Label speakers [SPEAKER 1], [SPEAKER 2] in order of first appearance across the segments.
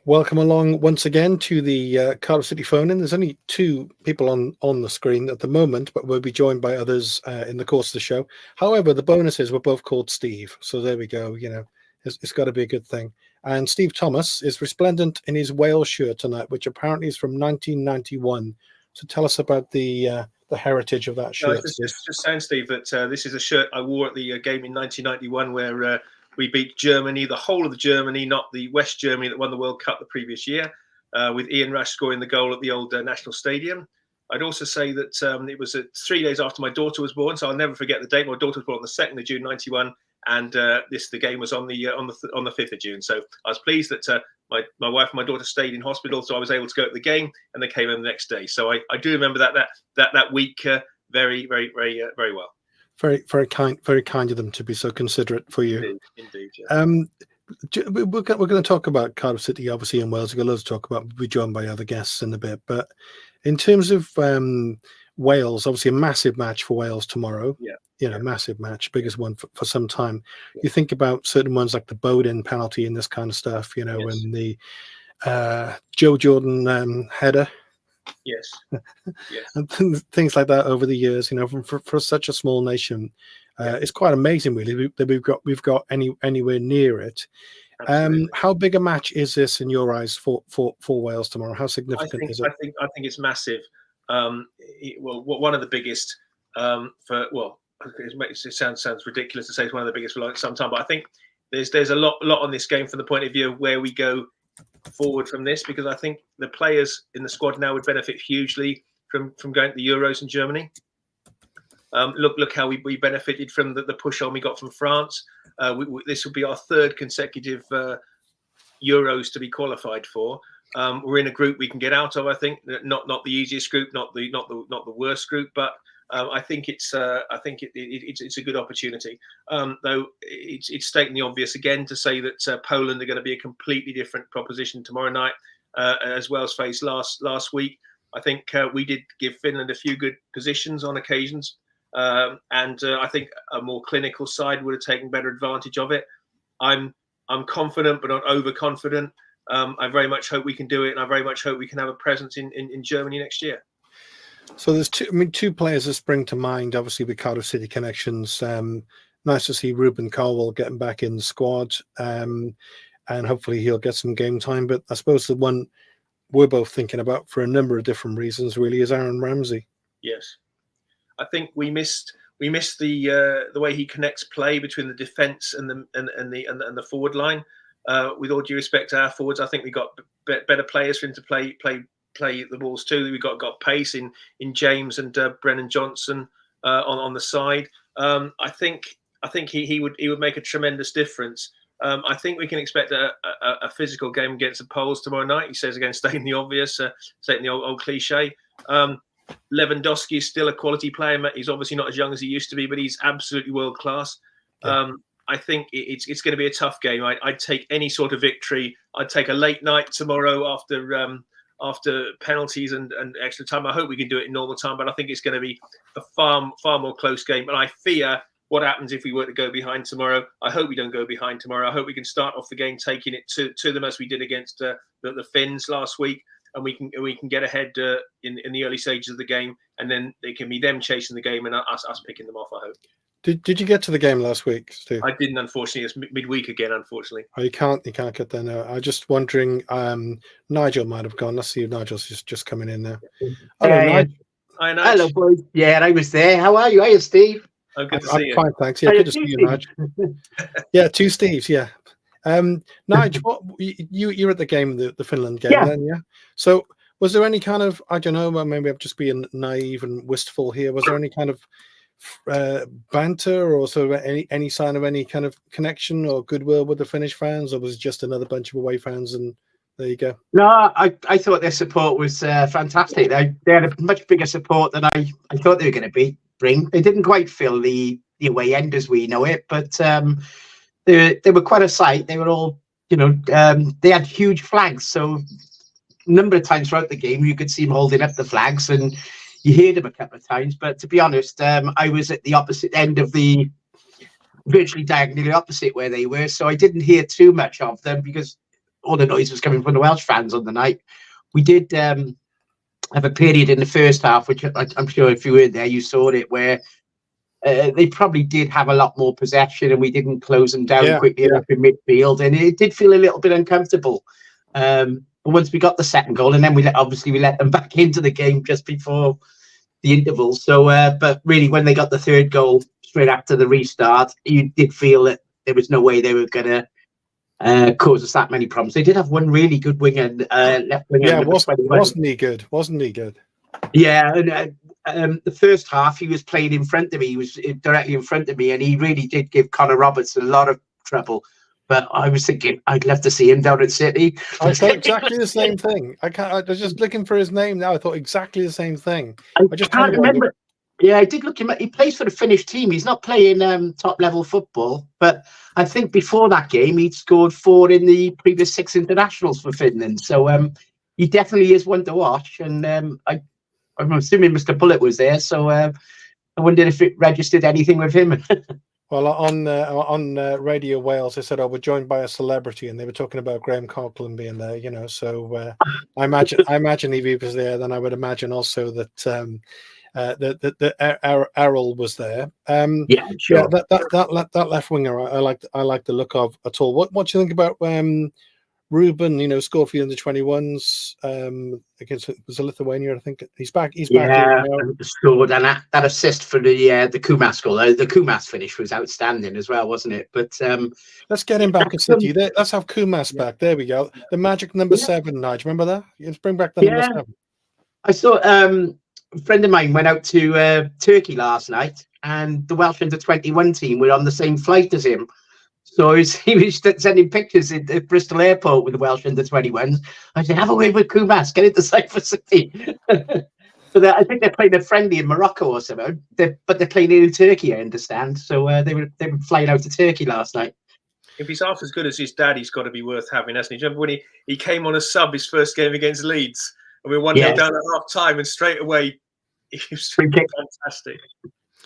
[SPEAKER 1] Welcome along once again to the Cardiff City phone-in. There's only two people on the screen at the moment, but we'll be joined by others in the course of the show. However, the bonus is we're both called Steve, so there we go. You know, it's got to be a good thing. And Steve Thomas is resplendent in his Wales shirt tonight, which apparently is from 1991. So tell us about the heritage of that shirt.
[SPEAKER 2] Just saying, Steve, that this is a shirt I wore at the game in 1991 where we beat Germany, the whole of the Germany, not the West Germany that won the World Cup the previous year, with Ian Rush scoring the goal at the old National Stadium. I'd also say that it was 3 days after my daughter was born, so I'll never forget the date. My daughter was born on the 2nd of June, 91, and the game was on the 5th of June. So I was pleased that my wife and my daughter stayed in hospital, so I was able to go to the game, and they came home the next day. So I do remember that week very, very, very, very well.
[SPEAKER 1] Very, very kind of them to be so considerate for you.
[SPEAKER 2] Indeed. Yeah.
[SPEAKER 1] We're going to talk about Cardiff City, obviously, in Wales. We've got loads to talk about. We'll be joined by other guests in a bit. But in terms of Wales, obviously a massive match for Wales tomorrow.
[SPEAKER 2] Yeah.
[SPEAKER 1] Massive match, biggest one for some time. Yeah. You think about certain ones like the Bowden penalty and this kind of stuff, yes. And the Joe Jordan header.
[SPEAKER 2] Yes.
[SPEAKER 1] And things like that over the years, for such a small nation, it's quite amazing, really, that we've got anywhere near it. How big a match is this in your eyes for Wales tomorrow? How significant is it?
[SPEAKER 2] I think it's massive. One of the biggest it sounds ridiculous to say it's one of the biggest for some time, but I think there's a lot on this game from the point of view of where we go forward from this, because I think the players in the squad now would benefit hugely from going to the Euros in Germany. Look how we benefited from the push on we got from France. This will be our third consecutive Euros to be qualified for. We're in a group we can get out of. I think not the easiest group, not the worst group, but I think it's a good opportunity. Though it's stating the obvious again to say that Poland are going to be a completely different proposition tomorrow night, as Wales faced last week. I think we did give Finland a few good positions on occasions, and I think a more clinical side would have taken better advantage of it. I'm confident, but not overconfident. I very much hope we can do it, and I very much hope we can have a presence in Germany next year.
[SPEAKER 1] So there's two players that spring to mind, obviously, with Cardiff City connections. Nice to see Ruben Colwill getting back in the squad, and hopefully he'll get some game time. But I suppose the one we're both thinking about for a number of different reasons really is Aaron Ramsey.
[SPEAKER 2] Yes, I think we missed the way he connects play between the defence and the forward line. With all due respect to our forwards, I think we got better players for him to play the balls too. We got pace in James and Brennan Johnson on the side. I think he would make a tremendous difference. I think we can expect a physical game against the Poles tomorrow night. He says again, stating the obvious, stating the old cliche. Lewandowski is still a quality player. He's obviously not as young as he used to be, but he's absolutely world class. Yeah. I think it's going to be a tough game. I'd take any sort of victory. I'd take a late night tomorrow after penalties and extra time. I hope we can do it in normal time, but I think it's going to be a far more close game. And I fear what happens if we were to go behind tomorrow. I hope we don't go behind tomorrow. I hope we can start off the game taking it to them as we did against the Finns last week, and we can get ahead in the early stages of the game, and then it can be them chasing the game and us picking them off, I hope.
[SPEAKER 1] Did you get to the game last week, Steve?
[SPEAKER 2] I didn't, unfortunately. It's midweek again, unfortunately.
[SPEAKER 1] Oh, you can't get there now. I was just wondering, Nigel might have gone. Let's see if Nigel's just coming in now.
[SPEAKER 2] Hello, Nigel. Hi, Nigel.
[SPEAKER 3] Hello, boys. Yeah, I was there. How are you? Hiya, Steve.
[SPEAKER 2] Oh, good to see you.
[SPEAKER 1] Fine, thanks. Yeah, good to see you, Nigel. Yeah, two Steves, yeah. Nigel, you're at the game, the Finland game, then, yeah? So was there any kind of, I don't know, maybe I'm just being naive and wistful here, was there any kind of banter or sort of any sign of any kind of connection or goodwill with the Finnish fans, or was it just another bunch of away fans and there you go?
[SPEAKER 3] No, I thought their support was fantastic. They had a much bigger support than I thought they were going to bring. They didn't quite fill the away end as we know it, but they were quite a sight. They were all, they had huge flags, so a number of times throughout the game you could see them holding up the flags, and you heard them a couple of times. But to be honest, I was at the opposite end of virtually diagonally opposite where they were, so I didn't hear too much of them, because all the noise was coming from the Welsh fans on the night. We did have a period in the first half, which I'm sure if you were there, you saw it, where they probably did have a lot more possession and we didn't close them down quickly enough in midfield. And it did feel a little bit uncomfortable. But once we got the second goal, and then we let them back into the game just before the interval. So, but really, when they got the third goal straight after the restart, you did feel that there was no way they were going to cause us that many problems. They did have one really good winger, left winger.
[SPEAKER 1] Yeah, wasn't he good? Wasn't he good?
[SPEAKER 3] Yeah, and the first half he was playing in front of me. He was directly in front of me, and he really did give Connor Roberts a lot of trouble. But I was thinking, I'd love to see him down at City.
[SPEAKER 1] I thought exactly the same thing. I was just looking for his name now. I thought exactly the same thing.
[SPEAKER 3] I just can't remember. Yeah, I did look him up. He plays for the Finnish team. He's not playing top level football, but I think before that game he'd scored 4 in the previous 6 internationals for Finland. So he definitely is one to watch. And I'm assuming Mr. Bullet was there, so I wondered if it registered anything with him.
[SPEAKER 1] Well, on Radio Wales, they said, "Oh, we're joined by a celebrity," and they were talking about Graham Coughlin being there. You know, so I imagine if he was there, then I would imagine also that Errol was there.
[SPEAKER 3] Yeah, sure.
[SPEAKER 1] Yeah, that left winger, I like the look of at all. What do you think about Ruben? You know, scored for the under-21s against, it was a Lithuania, I think. He's back.
[SPEAKER 3] Yeah, scored, and that assist for the Kumas goal. The Kumas finish was outstanding as well, wasn't it? But
[SPEAKER 1] let's get him back at City. Let's have Kumas back. There we go. The magic number 7, Nigel. Remember that? Let's bring back the number 7.
[SPEAKER 3] I saw a friend of mine went out to Turkey last night, and the Welsh under-21 team were on the same flight as him. So he was sending pictures at Bristol Airport with the Welsh under-21s. I said, have a word with Kumas, get into Cyprus City. So I think they're playing a friendly in Morocco or something, but they're playing in Turkey, I understand. So they were flying out to Turkey last night.
[SPEAKER 2] If he's half as good as his dad, he's got to be worth having, hasn't he? Do you remember when he came on a sub his first game against Leeds, and we were 1-0 down at half time, and straight away he was fantastic.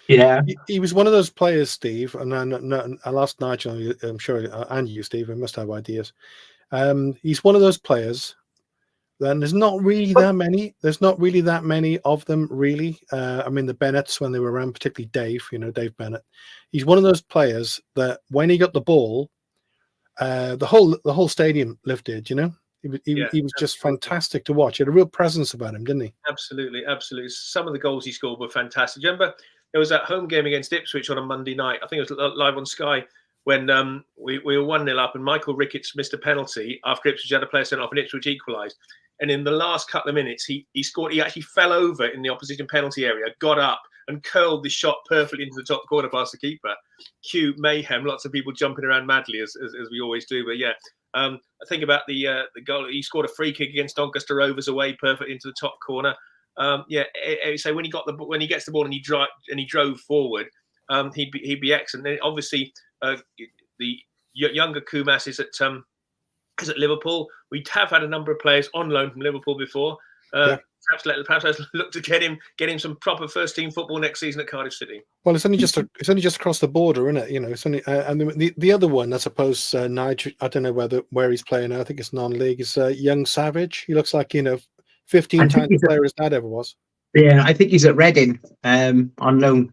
[SPEAKER 3] Yeah,
[SPEAKER 1] he was one of those players, Steve, and I asked Nigel, I'm sure, and you, Steve, we must have ideas. He's one of those players. Then there's not really that many. There's not really that many of them, really. I mean, the Bennetts, when they were around, particularly Dave, Dave Bennett. He's one of those players that when he got the ball, the whole stadium lifted. He was just fantastic to watch. He had a real presence about him, didn't he?
[SPEAKER 2] Absolutely. Some of the goals he scored were fantastic. Do you remember there was that home game against Ipswich on a Monday night? I think it was live on Sky when we were 1-0 up and Michael Ricketts missed a penalty after Ipswich had a player sent off and Ipswich equalised. And in the last couple of minutes, he scored. He actually fell over in the opposition penalty area, got up and curled the shot perfectly into the top corner past the keeper. Cue mayhem, lots of people jumping around madly as we always do. But yeah, I think about the goal. He scored a free kick against Doncaster Rovers away, perfect into the top corner. So when he gets the ball and he drove forward, he'd be excellent. And obviously, the younger Kumas is at Liverpool. We have had a number of players on loan from Liverpool before. Perhaps let's look to get him some proper first team football next season at Cardiff City.
[SPEAKER 1] Well, it's only just across the border, isn't it? It's only and the other one, I suppose. Nigel, I don't know where he's playing now. I think it's non-league. Is Young Savage. He looks like 15 times the player his dad ever was.
[SPEAKER 3] Yeah, I think he's at Reading on loan.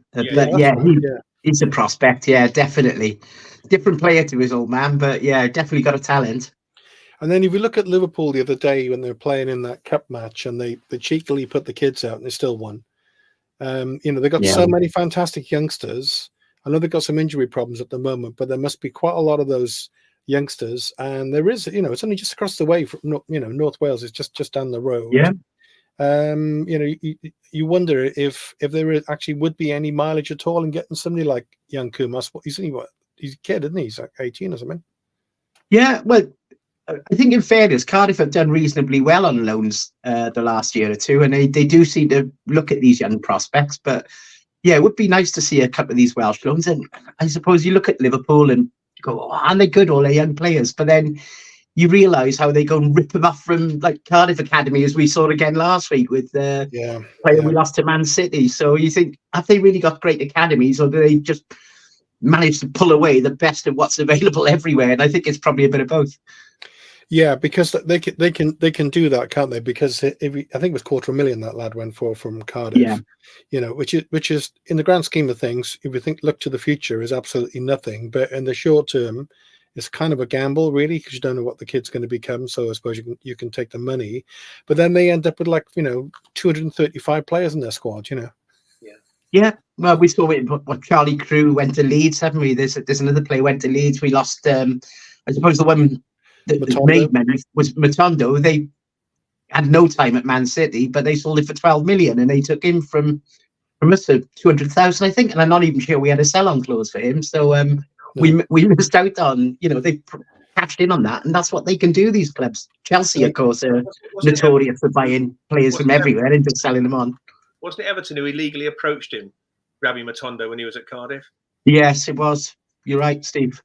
[SPEAKER 3] He's a prospect. Yeah, definitely. Different player to his old man, but yeah, definitely got a talent.
[SPEAKER 1] And then if you look at Liverpool the other day when they were playing in that cup match and they cheekily put the kids out and they still won. They've got so many fantastic youngsters. I know they've got some injury problems at the moment, but there must be quite a lot of those youngsters. And there is, it's only just across the way from, North Wales is just down the road.
[SPEAKER 3] Yeah.
[SPEAKER 1] You wonder if there actually would be any mileage at all in getting somebody like young Kumas. He's a kid, isn't he? He's like 18 or something.
[SPEAKER 3] Yeah, well, I think in fairness, Cardiff have done reasonably well on loans the last year or two, and they do seem to look at these young prospects. But yeah, it would be nice to see a couple of these Welsh loans. And I suppose you look at Liverpool and you go, oh, aren't they good, all their young players? But then you realise how they go and rip them off from like Cardiff Academy, as we saw again last week with the player we lost to Man City. So you think, have they really got great academies, or do they just manage to pull away the best of what's available everywhere? And I think it's probably a bit of both.
[SPEAKER 1] Yeah, because they can do that, can't they? Because I think it was $250,000 that lad went for from Cardiff.
[SPEAKER 3] Yeah.
[SPEAKER 1] You know, which is in the grand scheme of things, if you think look to the future, is absolutely nothing. But in the short term, it's kind of a gamble, really, because you don't know what the kid's going to become. So I suppose you can take the money, but then they end up with 235 players in their squad. You know.
[SPEAKER 3] Yeah. Well, we saw it. What Charlie Crew went to Leeds, haven't we? There's another player went to Leeds. We lost. I suppose the one that made men was Matondo. They had no time at Man City, but they sold it for 12 million, and they took him from us at 200,000, I think. And I'm not even sure we had a sell-on clause for him. So we missed out on. They cashed in on that, and that's what they can do. These clubs, Chelsea, of course, are notorious for buying players from everywhere and just selling them on.
[SPEAKER 2] Wasn't it Everton who illegally approached him, Rabbi Matondo, when he was at Cardiff?
[SPEAKER 3] Yes, it was. You're right, Steve.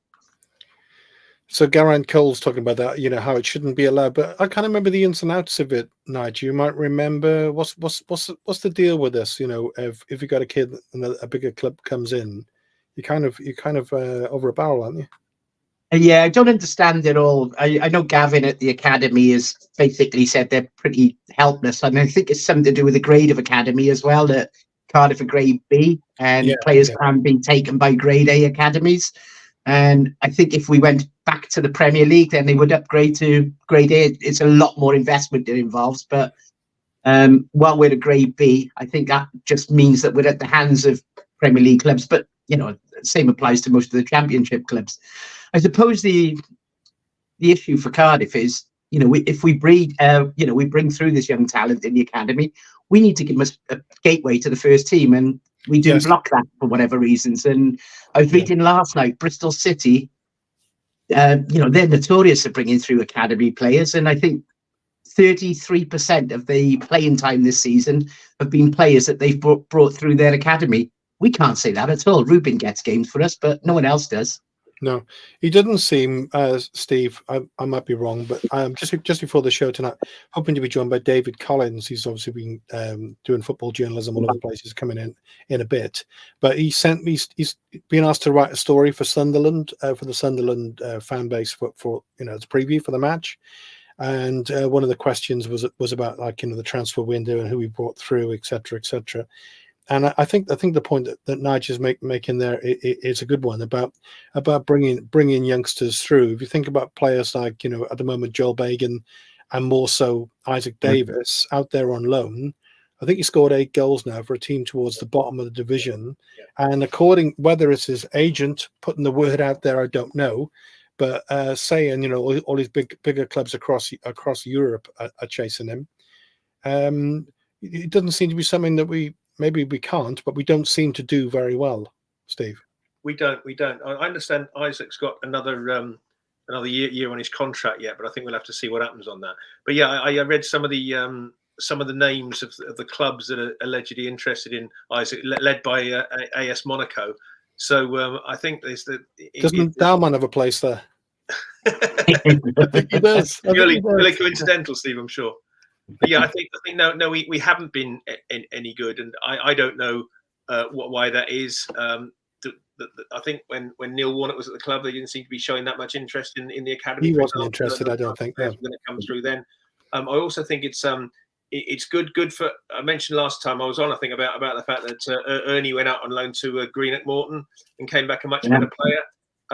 [SPEAKER 1] So Geraint Cole's talking about that, how it shouldn't be allowed. But I can't remember the ins and outs of it, Nigel. You might remember what's the deal with this? If you got a kid and a bigger club comes in, you kind of over a barrel, aren't you?
[SPEAKER 3] Yeah, I don't understand it all. I know Gavin at the academy has basically said they're pretty helpless, and I think it's something to do with the grade of academy as well. That Cardiff are grade B, and players can be taken by grade A academies. And I think if we went back to the Premier League, then they would upgrade to grade A. It's a lot more investment it involves, but while we're a grade B, I think that just means that we're at the hands of Premier League clubs. But same applies to most of the Championship clubs. I suppose the issue for Cardiff is, if we breed, we bring through this young talent in the academy, we need to give them a gateway to the first team, and we do block that for whatever reasons. And I was reading last night, Bristol City, they're notorious for bringing through academy players, and I think 33% of the playing time this season have been players that they've brought through their academy. We can't say that at all. Ruben gets games for us, but no one else does.
[SPEAKER 1] No, he didn't seem, Steve, I might be wrong, but just before the show tonight, hoping to be joined by David Collins. He's obviously been doing football journalism all over the place. He's coming in a bit. But he's been asked to write a story for Sunderland, for the Sunderland fan base for as a preview for the match. And one of the questions was about the transfer window and who we brought through, et cetera, et cetera. And I think the point that Nigel's making there is a good one about bringing youngsters through. If you think about players like at the moment Joel Bagan, and more so Isaac Davis out there on loan, I think he scored 8 goals now for a team towards the bottom of the division. And according, whether it's his agent putting the word out there, I don't know, but saying all these bigger clubs across Europe are chasing him. It doesn't seem to be something that maybe we can't, but we don't seem to do very well, Steve.
[SPEAKER 2] We don't. I understand Isaac's got another year on his contract yet, but I think we'll have to see what happens on that. But yeah, I read some of the names of the clubs that are allegedly interested in Isaac, led by AS Monaco. So I think doesn't
[SPEAKER 1] Dalman have a place there? I think he does.
[SPEAKER 2] Purely coincidental, Steve, I'm sure. But yeah, I think no, we haven't been any good, and I don't know why that is. I think when Neil Warnock was at the club, they didn't seem to be showing that much interest in the academy.
[SPEAKER 1] He wasn't interested, I don't think.
[SPEAKER 2] Going to come through then. I also think it's good for. I mentioned last time I was on, I think about the fact that Ernie went out on loan to Green at Morton and came back a much better player.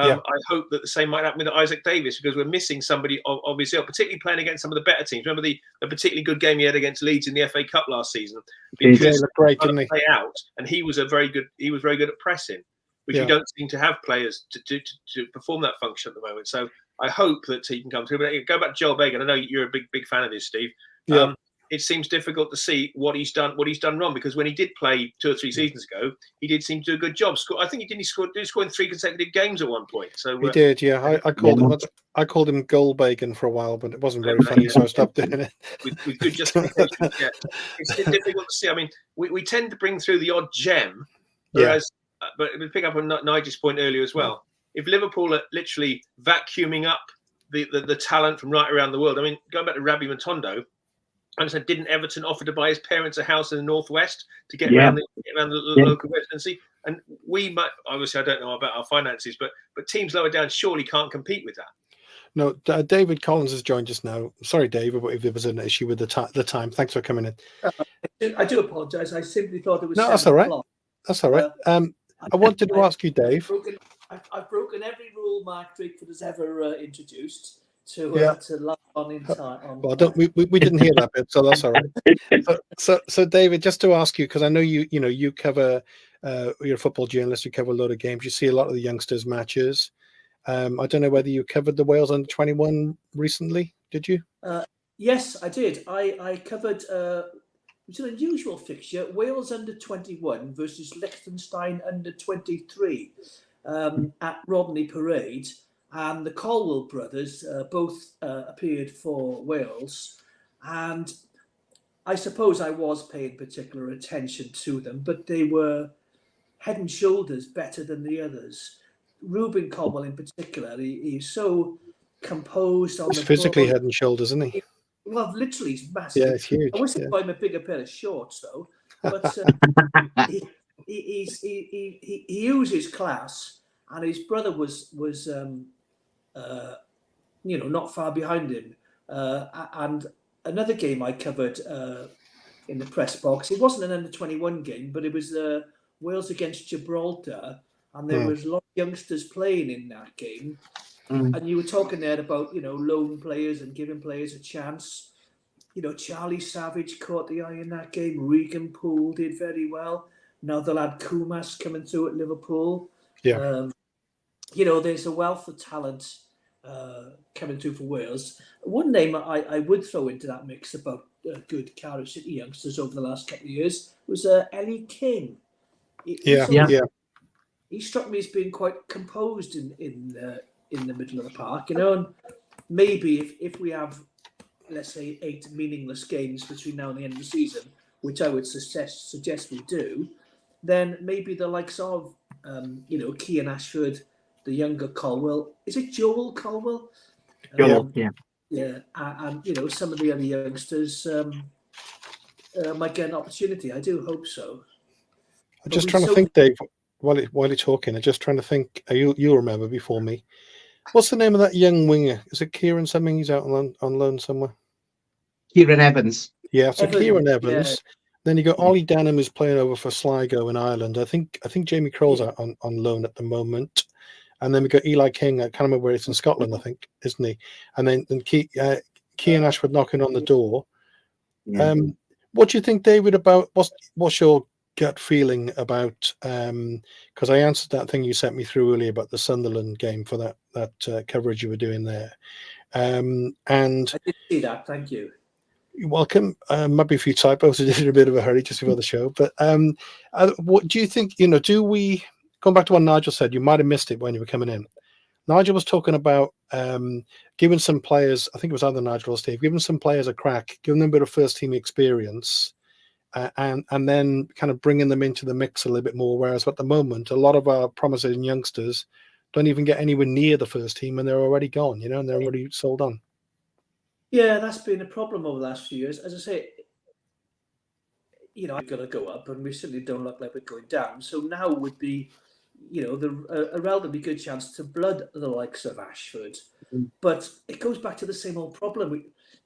[SPEAKER 2] I hope that the same might happen with Isaac Davis, because we're missing somebody of his ilk, particularly playing against some of the better teams. Remember the particularly good game he had against Leeds in the FA Cup last season, because he looked great, didn't he? Play out, and he was very good at pressing, which we don't seem to have players to perform that function at the moment. So I hope that he can come through. But go back to Joel Bagan. I know you're a big fan of this, Steve. Yeah. It seems difficult to see what he's done wrong, because when he did play 2 or 3 seasons ago, he did seem to do a good job. I think he scored in 3 consecutive games at one point. So he did,
[SPEAKER 1] yeah. I called him Goal Bacon for a while, but it wasn't very funny, so I stopped doing it.
[SPEAKER 2] With good justification. Yeah, it's difficult to see. I mean, we tend to bring through the odd gem, whereas, but we pick up on Nigel's point earlier as well. If Liverpool are literally vacuuming up the talent from right around the world, I mean, going back to Rabbi Matondo. I said, didn't Everton offer to buy his parents a house in the northwest to get around the local residency? And we might, obviously, I don't know about our finances, but teams lower down surely can't compete with that.
[SPEAKER 1] No, David Collins has joined us now. Sorry, David, but if there was an issue with the time, thanks for coming in.
[SPEAKER 4] I do apologise. I simply thought it was
[SPEAKER 1] No, that's
[SPEAKER 4] 7
[SPEAKER 1] all right.
[SPEAKER 4] o'clock.
[SPEAKER 1] That's all right. I wanted to ask you, Dave.
[SPEAKER 4] I've broken every rule Mark Drakeford has ever introduced to log on in time.
[SPEAKER 1] Well, we didn't hear that bit, so that's all right. So David, just to ask you, because I know you cover, you're a football journalist, you cover a lot of games, you see a lot of the youngsters' matches. I don't know whether you covered the Wales under 21 recently. Did you?
[SPEAKER 4] Yes, I did. I covered. It's an unusual fixture: Wales under 21 versus Liechtenstein under 23 at Rodney Parade, and the Colwell brothers both appeared for Wales, and I suppose I was paying particular attention to them, but they were head and shoulders better than the others. Ruben Colwell in particular, he's so composed on
[SPEAKER 1] He's
[SPEAKER 4] the
[SPEAKER 1] physically
[SPEAKER 4] ball.
[SPEAKER 1] head and shoulders, isn't he?
[SPEAKER 4] Well, literally, he's massive.
[SPEAKER 1] Yeah, it's huge.
[SPEAKER 4] I wish they'd buy him a bigger pair of shorts, though. But he uses class, and his brother was not far behind him. And another game I covered in the press box. It wasn't an under-21 game, but it was Wales against Gibraltar, and there was a lot of youngsters playing in that game. And you were talking there about loan players and giving players a chance. Charlie Savage caught the eye in that game. Regan Poole did very well. Now the lad Kumas coming through at Liverpool.
[SPEAKER 1] Yeah.
[SPEAKER 4] There's a wealth of talent coming through for Wales. One name I would throw into that mix about good Cardiff City youngsters over the last couple of years was Ellie King. He struck me as being quite composed in the middle of the park, and maybe if we have, let's say, 8 meaningless games between now and the end of the season, which I would suggest we do, then maybe the likes of Kean Ashford, the younger Colwell. Is it Joel Colwell?
[SPEAKER 3] Joel,
[SPEAKER 4] yeah, and some of the other youngsters might get an opportunity. I do hope so.
[SPEAKER 1] I'm just trying to think, Dave, while you're talking. I'm just trying to think. You'll remember before me. What's the name of that young winger? Is it Kieran something? He's out on loan somewhere.
[SPEAKER 3] Kieran Evans.
[SPEAKER 1] Yeah, so Kieran Evans.
[SPEAKER 4] Yeah.
[SPEAKER 1] Then you got Ollie Denham, who's playing over for Sligo in Ireland. I think Jamie Kroll's out on loan at the moment. And then we got Eli King. I can't remember where it's in Scotland, I think, isn't he? And then Kean Ashford knocking on the door.
[SPEAKER 3] Yeah.
[SPEAKER 1] What do you think, David, about what's your gut feeling about? Because I answered that thing you sent me through earlier about the Sunderland game for that coverage you were doing there. And
[SPEAKER 4] I did see that. Thank you.
[SPEAKER 1] You're welcome. Might be a few typos. I did in a bit of a hurry just before the show. But what do you think? Do we, going back to what Nigel said, you might have missed it when you were coming in. Nigel was talking about giving some players, I think it was either Nigel or Steve, giving some players a crack, giving them a bit of first team experience, and then kind of bringing them into the mix a little bit more. Whereas at the moment, a lot of our promising youngsters don't even get anywhere near the first team, and they're already gone, and they're already sold on. Yeah,
[SPEAKER 4] that's been a problem over the last few years. As I say, I've got to go up, and we certainly don't look like we're going down. So now would be, a relatively good chance to blood the likes of Ashford. But it goes back to the same old problem.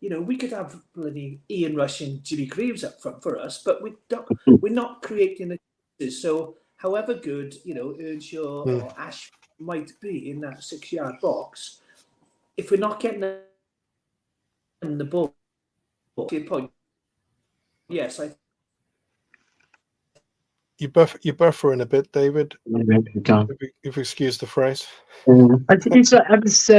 [SPEAKER 4] We could have bloody Ian Rush and Jimmy Greaves up front for us, but we're not creating the. So however good, Earnshaw or Ashford might be in that 6-yard box, if we're not getting the ball, to your point, yes,
[SPEAKER 1] You're buffering a bit, David. If you excuse the phrase.
[SPEAKER 3] I was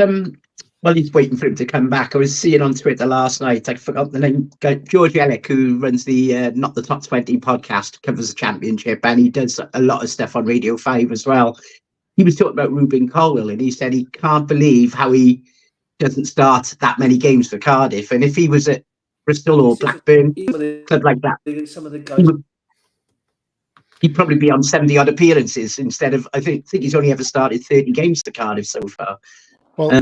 [SPEAKER 3] while he's waiting for him to come back, I was seeing on Twitter last night, I forgot the name, George Ellick, who runs the Not the Top 20 podcast, covers the Championship, and he does a lot of stuff on Radio 5 as well. He was talking about Ruben Colwell, and he said he can't believe how he doesn't start that many games for Cardiff. And if he was at Bristol or Blackburn, club like that,
[SPEAKER 4] some of the guys,
[SPEAKER 3] he'd probably be on 70-odd appearances instead of, I think he's only ever started 30 games for Cardiff so far.
[SPEAKER 1] Well,
[SPEAKER 3] I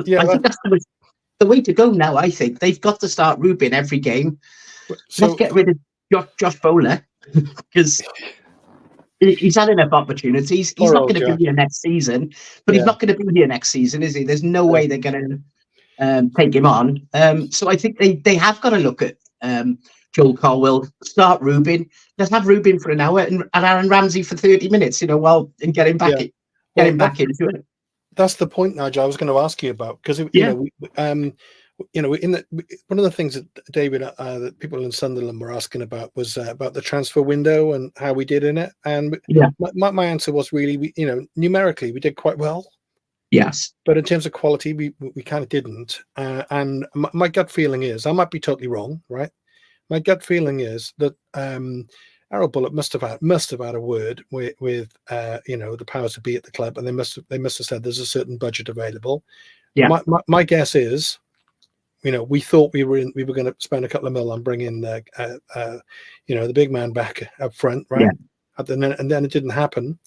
[SPEAKER 3] think that's the way to go now, I think. They've got to start Ruben every game. So let's get rid of Josh Bowler. Because He's had enough opportunities. He's
[SPEAKER 1] Poor
[SPEAKER 3] not
[SPEAKER 1] old
[SPEAKER 3] going to
[SPEAKER 1] Jack.
[SPEAKER 3] be here next season, but he's
[SPEAKER 1] Yeah.
[SPEAKER 3] not going to be here next season, is he? There's no
[SPEAKER 1] Yeah.
[SPEAKER 3] way they're going to take him on. So I think they have got to look at Joel Colwell, start Rubin. Let's have Rubin for an hour and Aaron Ramsey for 30 minutes, and get him back, back into it.
[SPEAKER 1] That's the point, Nigel. I was going to ask you about, because one of the things that David, that people in Sunderland were asking about was about the transfer window and how we did in it. And my answer was really, numerically we did quite well.
[SPEAKER 3] Yes, but
[SPEAKER 1] in terms of quality, we kind of didn't. And my gut feeling is, I might be totally wrong, right? My gut feeling is that Errol Bullock must have had a word with the powers that be at the club, and they must have said there's a certain budget available. Yeah. My guess is, we thought we were going to spend a couple of mil on bringing the big man back up front, right? Yeah. And then it didn't happen.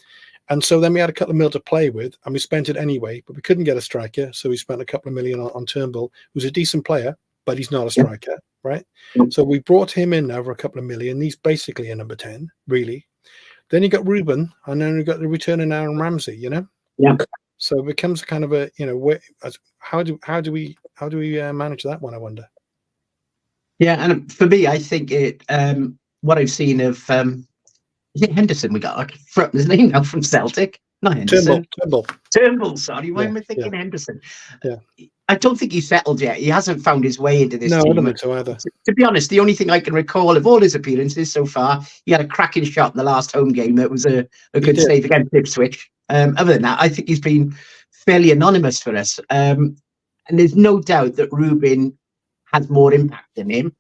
[SPEAKER 1] And so then we had a couple of mil to play with, and we spent it anyway, but we couldn't get a striker. So we spent a couple of million on Turnbull, who's a decent player, but he's not a striker, right? So we brought him in over a couple of million. He's basically a number 10, really. Then you got Ruben, and then you got the return of Aaron Ramsey,
[SPEAKER 3] Yeah.
[SPEAKER 1] So it becomes kind of a, how do we manage that one, I wonder?
[SPEAKER 3] Yeah, and for me, I think what I've seen of is it Henderson we got from his name now from Celtic? Not Henderson. Turnbull, sorry. Why am I thinking Henderson?
[SPEAKER 1] Yeah.
[SPEAKER 3] I don't think he's settled yet. He hasn't found his way into this team.
[SPEAKER 1] No, I don't think so either.
[SPEAKER 3] To be honest, the only thing I can recall of all his appearances so far, he had a cracking shot in the last home game that was a good save against Ipswich. Other than that, I think he's been fairly anonymous for us. And there's no doubt that Rubin has more impact than him.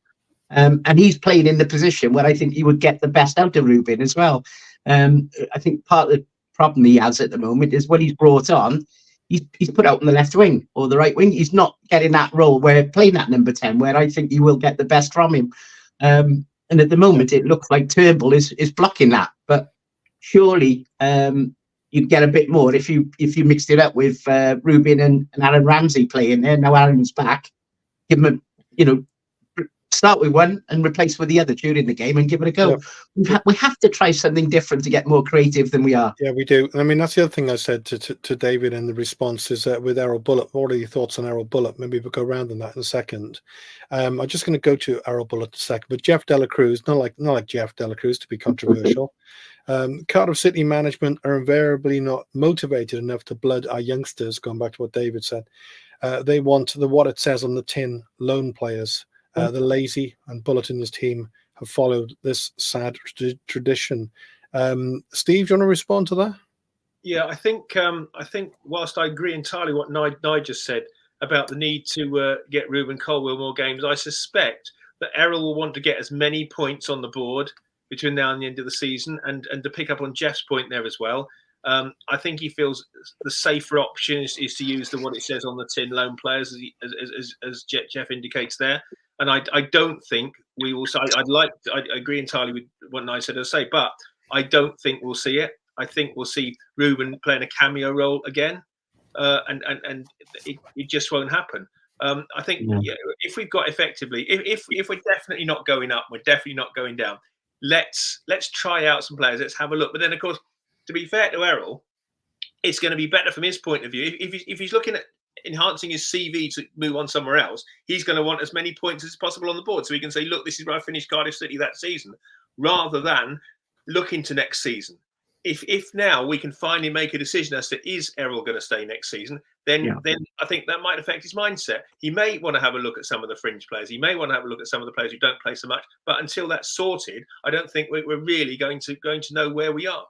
[SPEAKER 3] And he's playing in the position where I think he would get the best out of Rubin as well. I think part of the problem he has at the moment is when he's brought on, he's put out on the left wing or the right wing. He's not getting that role where playing that number 10, where I think you will get the best from him. And at the moment, it looks like Turnbull is blocking that. But surely you'd get a bit more if you mixed it up with Rubin and Aaron Ramsey playing there. Now Aaron's back, give him start with one and replace with the other during the game and give it a go. Yeah. We have to try something different to get more creative than we are.
[SPEAKER 1] Yeah, we do. I mean, that's the other thing I said to David in the response is that with Errol Bullock, what are your thoughts on Errol Bullock? Maybe we'll go around on that in a second. I'm just going to go to Errol Bullock in a second, but Jeff Dela Cruz, not like Jeff Dela Cruz to be controversial. Cardiff City management are invariably not motivated enough to blood our youngsters, going back to what David said. They want what it says on the tin, loan players. The lazy and Bullet in his team have followed this sad tradition. Steve, do you want to respond to that?
[SPEAKER 2] Yeah, I think whilst I agree entirely what Nigel just said about the need to get Ruben Colwell more games, I suspect that Errol will want to get as many points on the board between now and the end of the season, and to pick up on Jeff's point there as well. I think he feels the safer option is to use what it says on the tin, loan players, as Jeff indicates there. And I don't think we will. I agree entirely with what Nigel said to say, but I don't think we'll see it. I think we'll see Ruben playing a cameo role again, and it just won't happen. I think if we've got effectively, if we're definitely not going up, we're definitely not going down. Let's try out some players. Let's have a look. But then, of course, to be fair to Errol, it's going to be better from his point of view. If he's looking at enhancing his CV to move on somewhere else, he's going to want as many points as possible on the board, so he can say, look, this is where I finished Cardiff City that season, rather than looking to next season. If now we can finally make a decision as to is Errol going to stay next season, then I think that might affect his mindset. He may want to have a look at some of the fringe players. He may want to have a look at some of the players who don't play so much. But until that's sorted, I don't think we're really going to know where we are.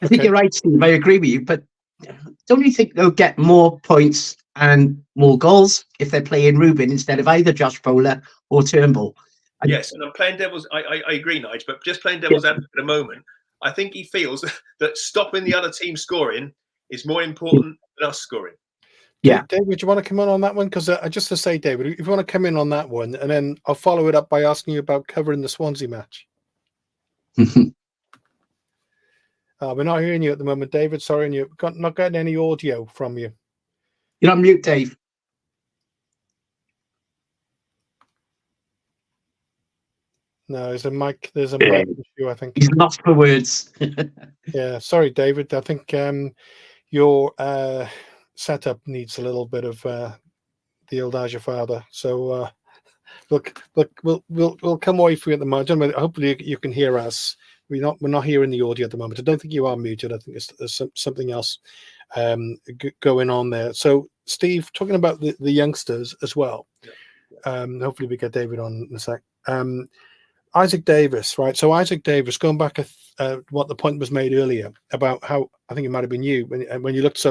[SPEAKER 3] I think you're right, Steve. I agree with you. But don't you think they'll get more points and more goals if they're playing Ruben instead of either Josh Bowler or Turnbull?
[SPEAKER 2] Yes, and I'm playing devil's. I agree, Nigel, but just playing devil's advocate at the moment. I think he feels that stopping the other team scoring is more important than us scoring.
[SPEAKER 3] Yeah,
[SPEAKER 1] David, do you want to come in on that one? Because just to say, David, if you want to come in on that one, and then I'll follow it up by asking you about covering the Swansea match. We're not hearing you at the moment, David. Sorry, and you're not getting any audio from you.
[SPEAKER 3] You're on mute, Dave.
[SPEAKER 1] No, there's a mic issue, I think.
[SPEAKER 3] He's lost for words.
[SPEAKER 1] Yeah, sorry, David. I think your setup needs a little bit of the old Azure Father. So look, we'll come away from you at the moment. Hopefully you can hear us. We're not hearing the audio at the moment. I don't think you are muted. I think there's something else going on there. So Steve, talking about the youngsters as well. Hopefully we get David on in a sec. Isaac Davis, right? So Isaac Davis, going back what the point was made earlier about how, I think it might have been you when you looked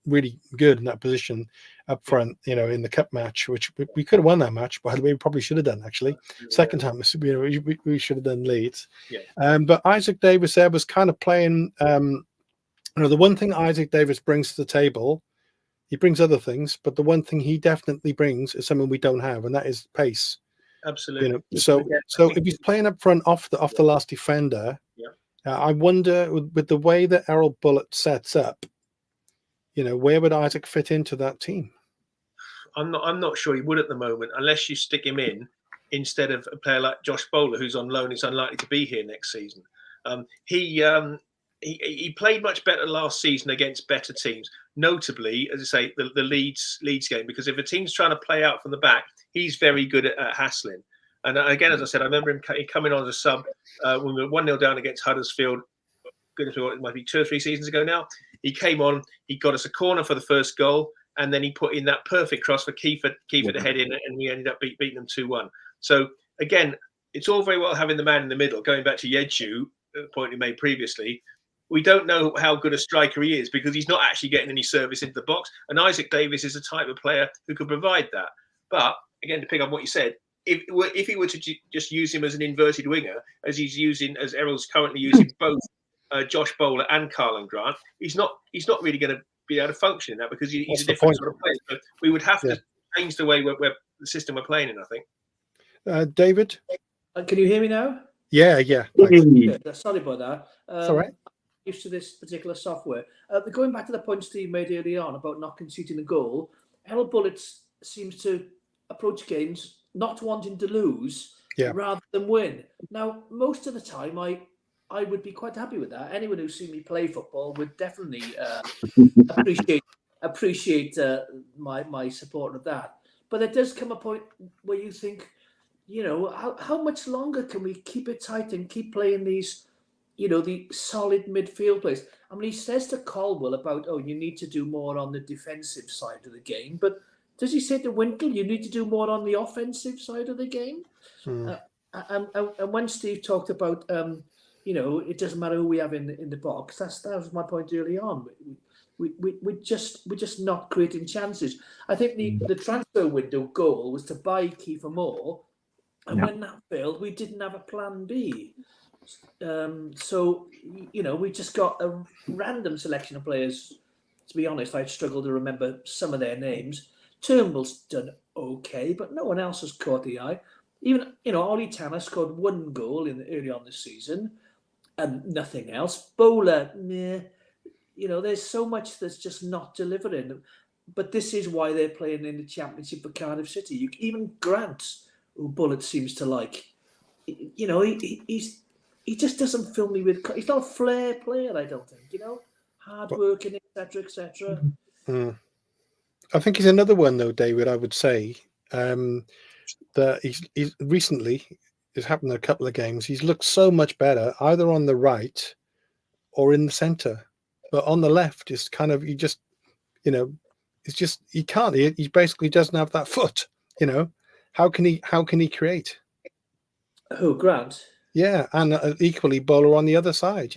[SPEAKER 1] really good in that position up front, in the cup match, which we could have won that match, by the way. We probably should have done, actually. Second time, we should have done Leeds. But Isaac Davis there was kind of playing. The one thing Isaac Davis brings to the table, he brings other things, but the one thing he definitely brings is something we don't have, and that is pace.
[SPEAKER 2] Absolutely.
[SPEAKER 1] So if he's playing up front off the last defender, I wonder with the way that Errol Bullitt sets up, where would Isaac fit into that team?
[SPEAKER 2] I'm not sure he would at the moment, unless you stick him in instead of a player like Josh Bowler, who's on loan, is unlikely to be here next season. He played much better last season against better teams, notably, as I say, the Leeds game, because if a team's trying to play out from the back, he's very good at hassling. And again, as I said, I remember him coming on as a sub when we were 1-0 down against Huddersfield. It might be 2 or 3 seasons ago now. He came on, he got us a corner for the first goal, and then he put in that perfect cross for Kiefer to head in, and we ended up beating them 2-1. So again, it's all very well having the man in the middle. Going back to Yedju, the point he made previously, we don't know how good a striker he is because he's not actually getting any service into the box. And Isaac Davis is a type of player who could provide that. But again, to pick up what you said, if he were to just use him as an inverted winger, as Errol's currently using both Josh Bowler and Carlin Grant, he's not really going to be able to function in that because he's a different sort of player. So we would have to change the way where the system we're playing in, I think.
[SPEAKER 1] David?
[SPEAKER 4] Can you hear me now?
[SPEAKER 1] Yeah.
[SPEAKER 4] Good. Sorry about that.
[SPEAKER 1] It's all right.
[SPEAKER 4] Used to this particular software. Going back to the point Steve made earlier on about not conceding a goal, Errol Bullitt seems to approach games not wanting to lose rather than win. Now, most of the time, I would be quite happy with that. Anyone who's seen me play football would definitely appreciate my support of that. But there does come a point where you think, how much longer can we keep it tight and keep playing these, the solid midfield players? I mean, he says to Caldwell about, you need to do more on the defensive side of the game. But does he say to Wintle, you need to do more on the offensive side of the game? And when Steve talked about, it doesn't matter who we have in the box, that was my point early on. We're just not creating chances. I think the transfer window goal was to buy Kiefer Moore. And when that failed, we didn't have a plan B. So, we just got a random selection of players. To be honest, I'd struggle to remember some of their names. Turnbull's done okay, but no one else has caught the eye. Even, Ollie Tanner scored 1 goal early on this season and nothing else. Bowler, there's so much that's just not delivering. But this is why they're playing in the Championship for Cardiff City. Even Grant, who Bullitt seems to like, he just doesn't fill me with. He's not a flair player, I don't think. Hard working, etc.
[SPEAKER 1] I think he's another one, though, David. I would say that he's recently. It's happened in a couple of games. He's looked so much better, either on the right or in the centre, but on the left, is kind of he can't. He basically doesn't have that foot. How can he create?
[SPEAKER 4] Who, Grant?
[SPEAKER 1] Yeah, and equally Bowler on the other side.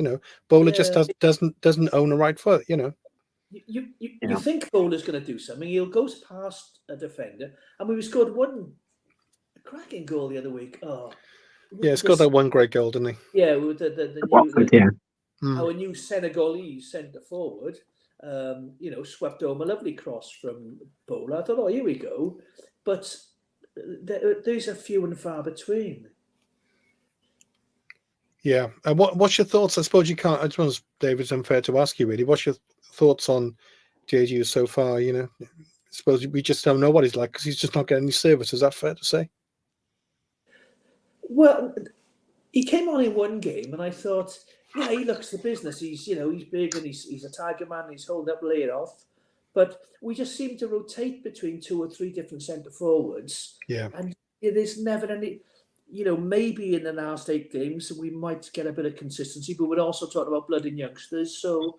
[SPEAKER 1] Bowler just doesn't own a right foot.
[SPEAKER 4] You think Bowler's going to do something? He'll go past a defender, and we scored one cracking goal the other week.
[SPEAKER 1] He's got that one great goal, didn't he?
[SPEAKER 4] Yeah, with our new Senegalese centre forward, swept home a lovely cross from Bowler. I thought, here we go, but these are few and far between.
[SPEAKER 1] Yeah, and what's your thoughts? I suppose you can't. I suppose David's unfair to ask you really. What's your thoughts on JG so far? I suppose we just don't know what he's like because he's just not getting any service. Is that fair to say?
[SPEAKER 4] Well, he came on in one game, and I thought, yeah, he looks the business. He's big and he's a tiger man. He's holding up laid off, but we just seem to rotate between 2 or 3 different centre forwards.
[SPEAKER 1] Yeah.
[SPEAKER 4] And there's never any. Maybe in the last 8 games we might get a bit of consistency, but we're also talking about blood and youngsters. So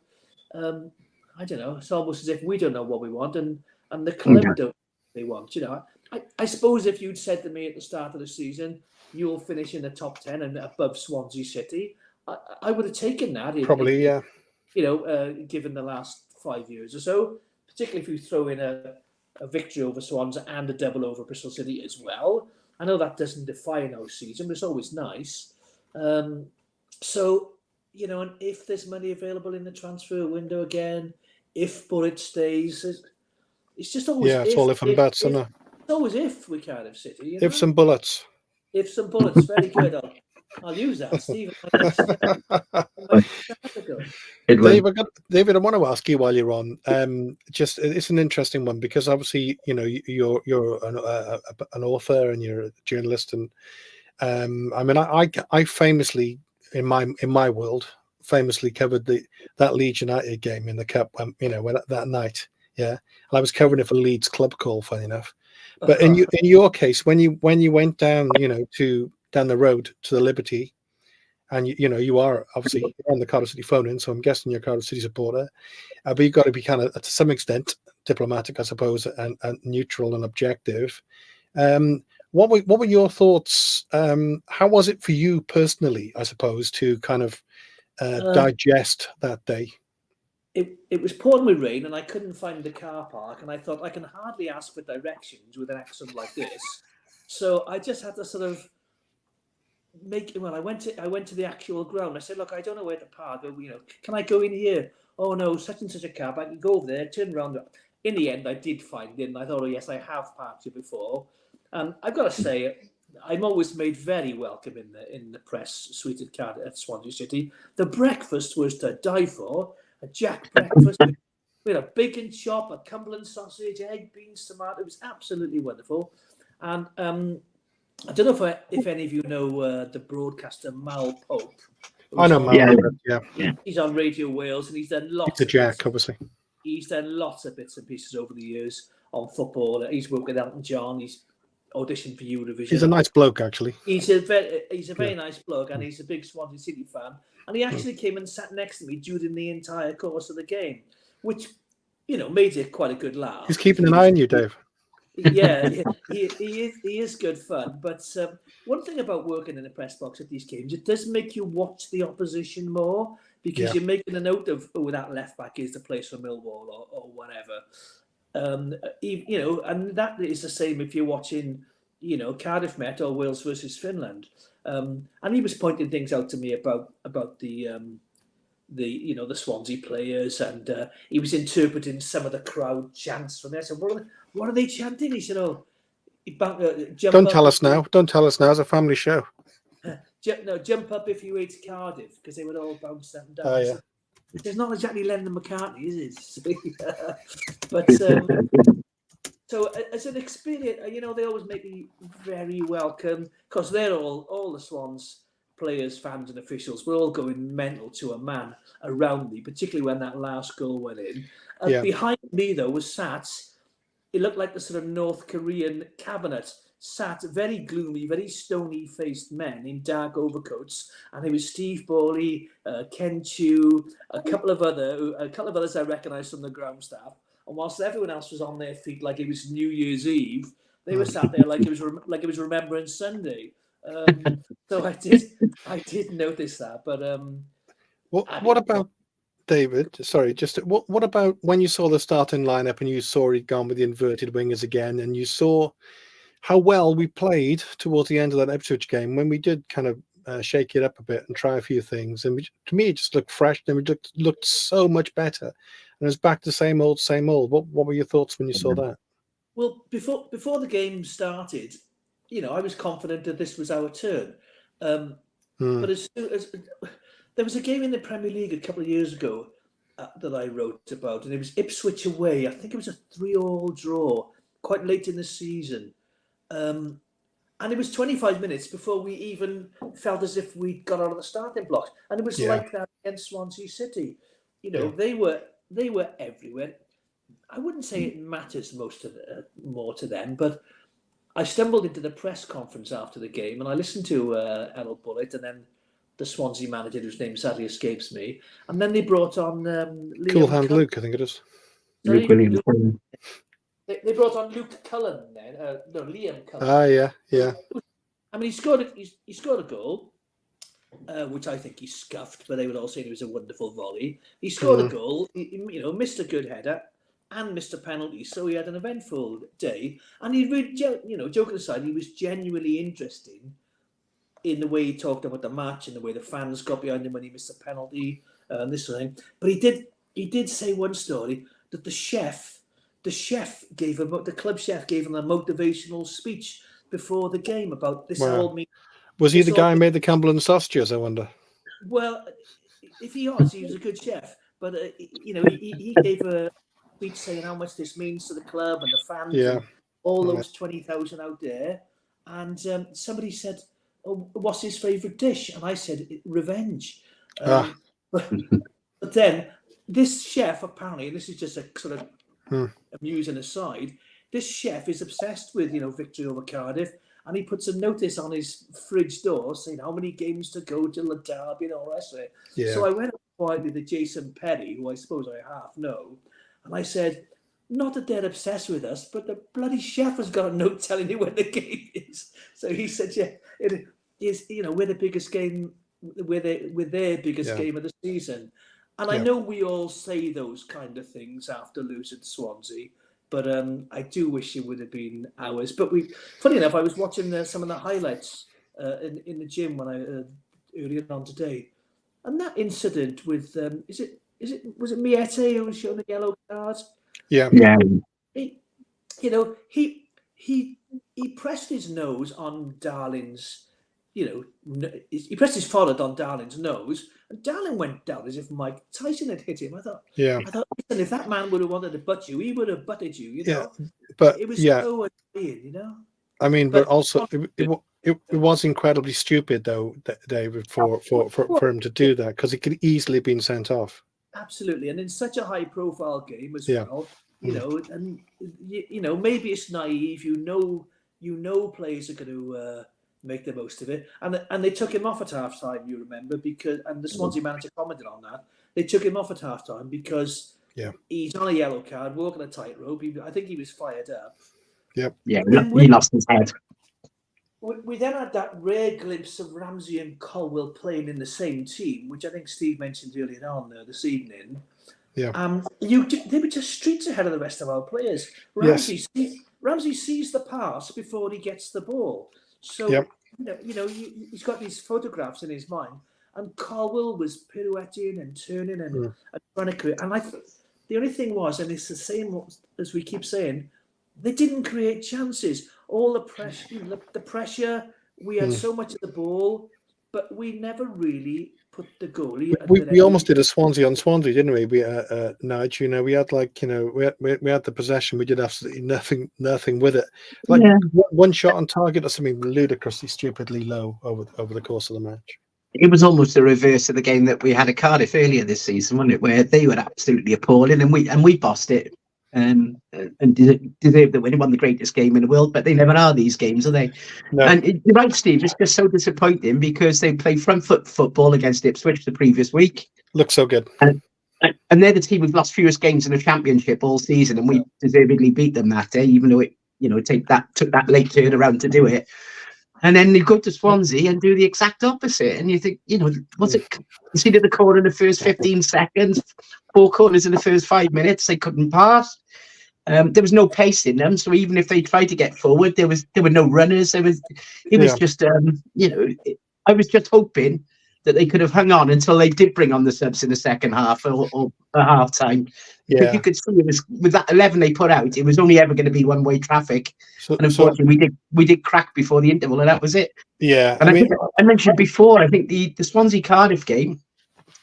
[SPEAKER 4] I don't know. It's almost as if we don't know what we want, and the club don't know what they want. I suppose if you'd said to me at the start of the season, you'll finish in the top 10 and above Swansea City, I would have taken that.
[SPEAKER 1] Probably, yeah.
[SPEAKER 4] Given the last 5 years or so, particularly if you throw in a victory over Swansea and a double over Bristol City as well. I know that doesn't define our season, but it's always nice. So, and if there's money available in the transfer window again, if Burritt stays, it's just always
[SPEAKER 1] it's all if and buts, isn't it?
[SPEAKER 4] It's always if we Cardiff City.
[SPEAKER 1] If some bullets.
[SPEAKER 4] If some bullets, very good. I'll use that, Stephen.
[SPEAKER 1] David, I want to ask you while you're on. It's an interesting one because obviously, you're an author and you're a journalist, and I famously in my world famously covered that Leeds United game in the cup when that night. Yeah, and I was covering it for Leeds Club Call, funny enough. But in your case, when you went down, down the road to the Liberty, and you are obviously on the Cardiff City phone in, so I'm guessing you're a Cardiff City supporter, but you've got to be kind of to some extent diplomatic, I suppose, and neutral and objective. What were your thoughts? How was it for you personally, I suppose, to kind of digest that day?
[SPEAKER 4] It was pouring with rain, and I couldn't find the car park, and I thought I can hardly ask for directions with an accent like this, so I just had to sort of I went to the actual ground. I said, look, I don't know where to park. Can I go in here? Oh no, such and such a car. I can go over there, turn around. In the end, I did find it, and I thought, oh yes, I have parked here before. And I've got to say, I'm always made very welcome in the press suite at Swansea City. The breakfast was to die for. A Jack breakfast. We had a bacon chop, a Cumberland sausage, egg, beans, tomato. It was absolutely wonderful. And I don't know if any of you know the broadcaster Mal Pope.
[SPEAKER 1] I know Mal. Yeah.
[SPEAKER 4] He's on Radio Wales, and he's done lots.
[SPEAKER 1] The Jack, obviously.
[SPEAKER 4] He's done lots of bits and pieces over the years on football. He's worked with Elton John. He's auditioned for Eurovision.
[SPEAKER 1] He's a nice bloke, actually.
[SPEAKER 4] He's a very nice bloke, and he's a big Swansea City fan. And he actually came and sat next to me during the entire course of the game, which made it quite a good laugh.
[SPEAKER 1] He's keeping an eye on you, Dave.
[SPEAKER 4] Yeah, he is good fun. But one thing about working in the press box at these games, it does make you watch the opposition more because you're making a note of that left back is the place for Millwall or whatever. And that is the same if you're watching, Cardiff Met or Wales versus Finland. And he was pointing things out to me about the Swansea players, and he was interpreting some of the crowd chants from there. I said, what are they chanting? He said,
[SPEAKER 1] don't tell us now. Don't tell us now. It's a family show.
[SPEAKER 4] Jump up if you hate Cardiff, because they would all bounce up and down.
[SPEAKER 1] Oh, yeah.
[SPEAKER 4] There's not exactly Lennon McCartney, is it? But so as an experience, they always make me very welcome because they're all the Swans players, fans, and officials. We're all going mental to a man around me, particularly when that last goal went in. Behind me, though, was sat. It looked like the sort of North Korean cabinet. Sat very gloomy, very stony-faced men in dark overcoats, and it was Steve Bawley, Ken Chew, a couple of others I recognised from the ground staff. And whilst everyone else was on their feet like it was New Year's Eve, they were sat there like it was Remembrance Sunday. So I did notice that. But
[SPEAKER 1] what about David? Sorry, what about when you saw the starting lineup and you saw he'd gone with the inverted wingers again, and you saw how well we played towards the end of that Ipswich game when we did kind of shake it up a bit and try a few things. And to me, it just looked fresh and we looked so much better. And it was back to same old, same old. What were your thoughts when you saw that?
[SPEAKER 4] Well, before the game started, I was confident that this was our turn. But as soon as there was a game in the Premier League a couple of years ago that I wrote about, and it was Ipswich away. I think it was a 3-3 draw quite late in the season. And And it was 25 minutes before we even felt as if we'd got out of the starting blocks. And it was like that against Swansea City. You know, they were everywhere. I wouldn't say it matters more to them, but I stumbled into the press conference after the game and I listened to Errol Bullitt and then the Swansea manager, whose name sadly escapes me. And then they brought on
[SPEAKER 1] Cool Hand Luke, I think it is.
[SPEAKER 3] Luke Williams.
[SPEAKER 4] They brought on Luke Cullen then. No, Liam Cullen.
[SPEAKER 1] Ah, yeah.
[SPEAKER 4] I mean, he scored a goal, which I think he scuffed, but they would all say it was a wonderful volley. He scored a goal, you know, missed a good header and missed a penalty, so he had an eventful day. And he really, you know, joking aside, he was genuinely interested in the way he talked about the match and the way the fans got behind him when he missed a penalty and this sort of thing. But he did say one story that the club chef gave him a motivational speech before the game about this all means.
[SPEAKER 1] Was he the guy who made the Cumberland sausages, I wonder?
[SPEAKER 4] Well, if he was a good chef. But, you know, he gave a speech saying how much this means to the club and the fans and all those 20,000 out there. And somebody said, oh, what's his favourite dish? And I said, revenge. But then this chef, apparently, and this is just a sort of amusing aside, this chef is obsessed with, you know, victory over Cardiff, and he puts a notice on his fridge door saying how many games to go till the derby and all the rest of it. Yeah. So I went up quietly to Jason Perry, who I suppose I half know, and I said, not that they're obsessed with us, but the bloody chef has got a note telling you when the game is. So he said, yeah, it is, you know, we're the biggest game, we're their biggest game of the season. And I know we all say those kind of things after losing Swansea, but I do wish it would have been ours. But funny enough, I was watching some of the highlights in the gym when earlier on today, and that incident with was it Miete who was shown the yellow card?
[SPEAKER 1] Yeah.
[SPEAKER 4] He pressed his nose on Darling's. You know, he pressed his forehead on Darling's nose, and Darling went down as if Mike Tyson had hit him. I thought, listen, if that man would have wanted to butt you, he would have butted you. You know,
[SPEAKER 1] but
[SPEAKER 4] it was so annoying, you know.
[SPEAKER 1] I mean, but also it was incredibly stupid though, David, for him to do that, because he could easily have been sent off.
[SPEAKER 4] Absolutely, and in such a high-profile game as well, you know, and you know, maybe it's naive. You know, players are going to. Make the most of it, and they took him off at half time. You remember, and the Swansea manager commented on that. They took him off at half time because he's on a yellow card, walking a tightrope. I think he was fired up.
[SPEAKER 3] Yeah, he lost his head.
[SPEAKER 4] We then had that rare glimpse of Ramsey and Colwill playing in the same team, which I think Steve mentioned earlier on this evening.
[SPEAKER 1] Yeah,
[SPEAKER 4] they were just streets ahead of the rest of our players. Ramsey sees the pass before he gets the ball. So, you know, he's got these photographs in his mind, and Colwill was pirouetting and turning and trying to create. And the only thing was, and it's the same as we keep saying, they didn't create chances. All the pressure, we had so much of the ball, but we never really put the goalie.
[SPEAKER 1] We almost did a Swansea on Swansea, didn't we? We Nige, you know, we had we had the possession, we did absolutely nothing with it. Like one shot on target or something ludicrously, stupidly low over the course of the match.
[SPEAKER 3] It was almost the reverse of the game that we had at Cardiff earlier this season, wasn't it? Where they were absolutely appalling, and we bossed it. And deserved the win. It won the greatest game in the world, but they never are these games, are they? No. And you're right, Steve. It's just so disappointing because they played front foot football against Ipswich the previous week.
[SPEAKER 1] Looks so good.
[SPEAKER 3] And they're the team who've lost fewest games in the Championship all season, and we deservedly beat them that day, even though it took that late turnaround to do it. And then they go to Swansea and do the exact opposite. And you think, was it conceded the corner in the first 15 seconds, 4 corners in the first 5 minutes, they couldn't pass. There was no pace in them. So even if they tried to get forward, there were no runners. It was just, I was just hoping that they could have hung on until they did bring on the subs in the second half or a half time. Yeah. You could see it was with that 11 they put out, it was only ever going to be one-way traffic. And unfortunately, we did crack before the interval, and that was it.
[SPEAKER 1] Yeah.
[SPEAKER 3] And I mentioned before, I think the Swansea Cardiff game,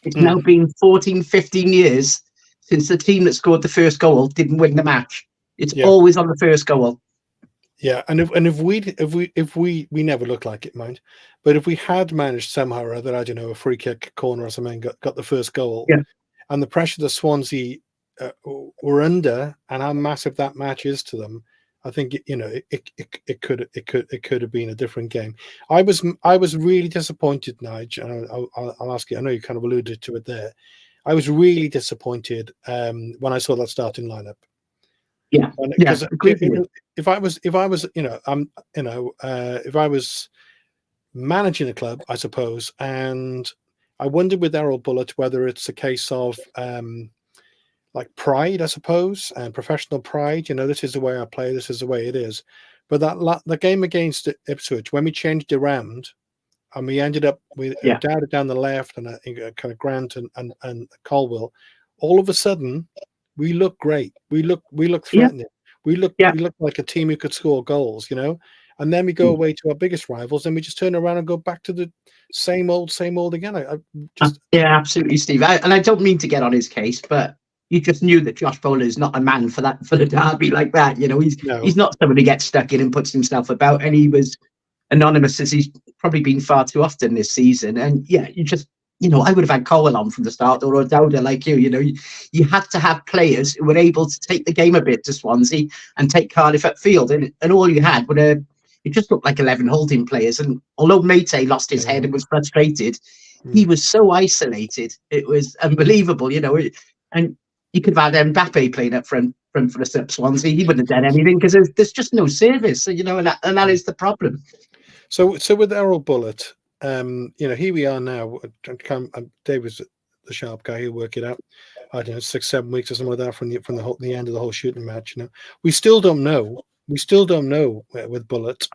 [SPEAKER 3] it's now been 14, 15 years since the team that scored the first goal didn't win the match. It's always on the first goal.
[SPEAKER 1] Yeah, and if we never look like it, mind, but if we had managed somehow or other, I don't know, a free kick, corner or something, got the first goal,
[SPEAKER 3] Yeah.
[SPEAKER 1] and the pressure that Swansea were under, and how massive that match is to them, I think it could have been a different game. I was really disappointed, Nige, and I'll ask you. I know you kind of alluded to it there. I was really disappointed when I saw that starting lineup.
[SPEAKER 3] Yeah,
[SPEAKER 1] Because
[SPEAKER 3] agree with you.
[SPEAKER 1] if I was if I was managing a club, I suppose, and I wondered with Errol Bullitt whether it's a case of like pride, I suppose, and professional pride. This is the way I play. This is the way it is. But the game against Ipswich, when we changed it around, and we ended up with Dowd down the left and kind of Grant and Colwell, all of a sudden we look great. We look threatening. We look like a team who could score goals, And then we go away to our biggest rivals, and we just turn around and go back to the same old again. I just
[SPEAKER 3] absolutely, Steve. And I don't mean to get on his case, but you just knew that Josh Bowler is not a man for the derby like that. He's not somebody who gets stuck in and puts himself about, and he was anonymous as he's probably been far too often this season. And you just, I would have had Colwell on from the start, or Dowda like you. You had to have players who were able to take the game a bit to Swansea and take Cardiff upfield, and all you had were it just looked like 11 holding players. And although Meite lost his head and was frustrated, he was so isolated. It was unbelievable, and you could have had Mbappe playing up front for the Swansea. He wouldn't have done anything because there's just no service, and that is the problem.
[SPEAKER 1] So with Errol Bullitt, here we are now. David's the sharp guy. He'll work it out. I don't know, 6-7 weeks or something like that from the end of the whole shooting match. We still don't know. We still don't know with Bullitt.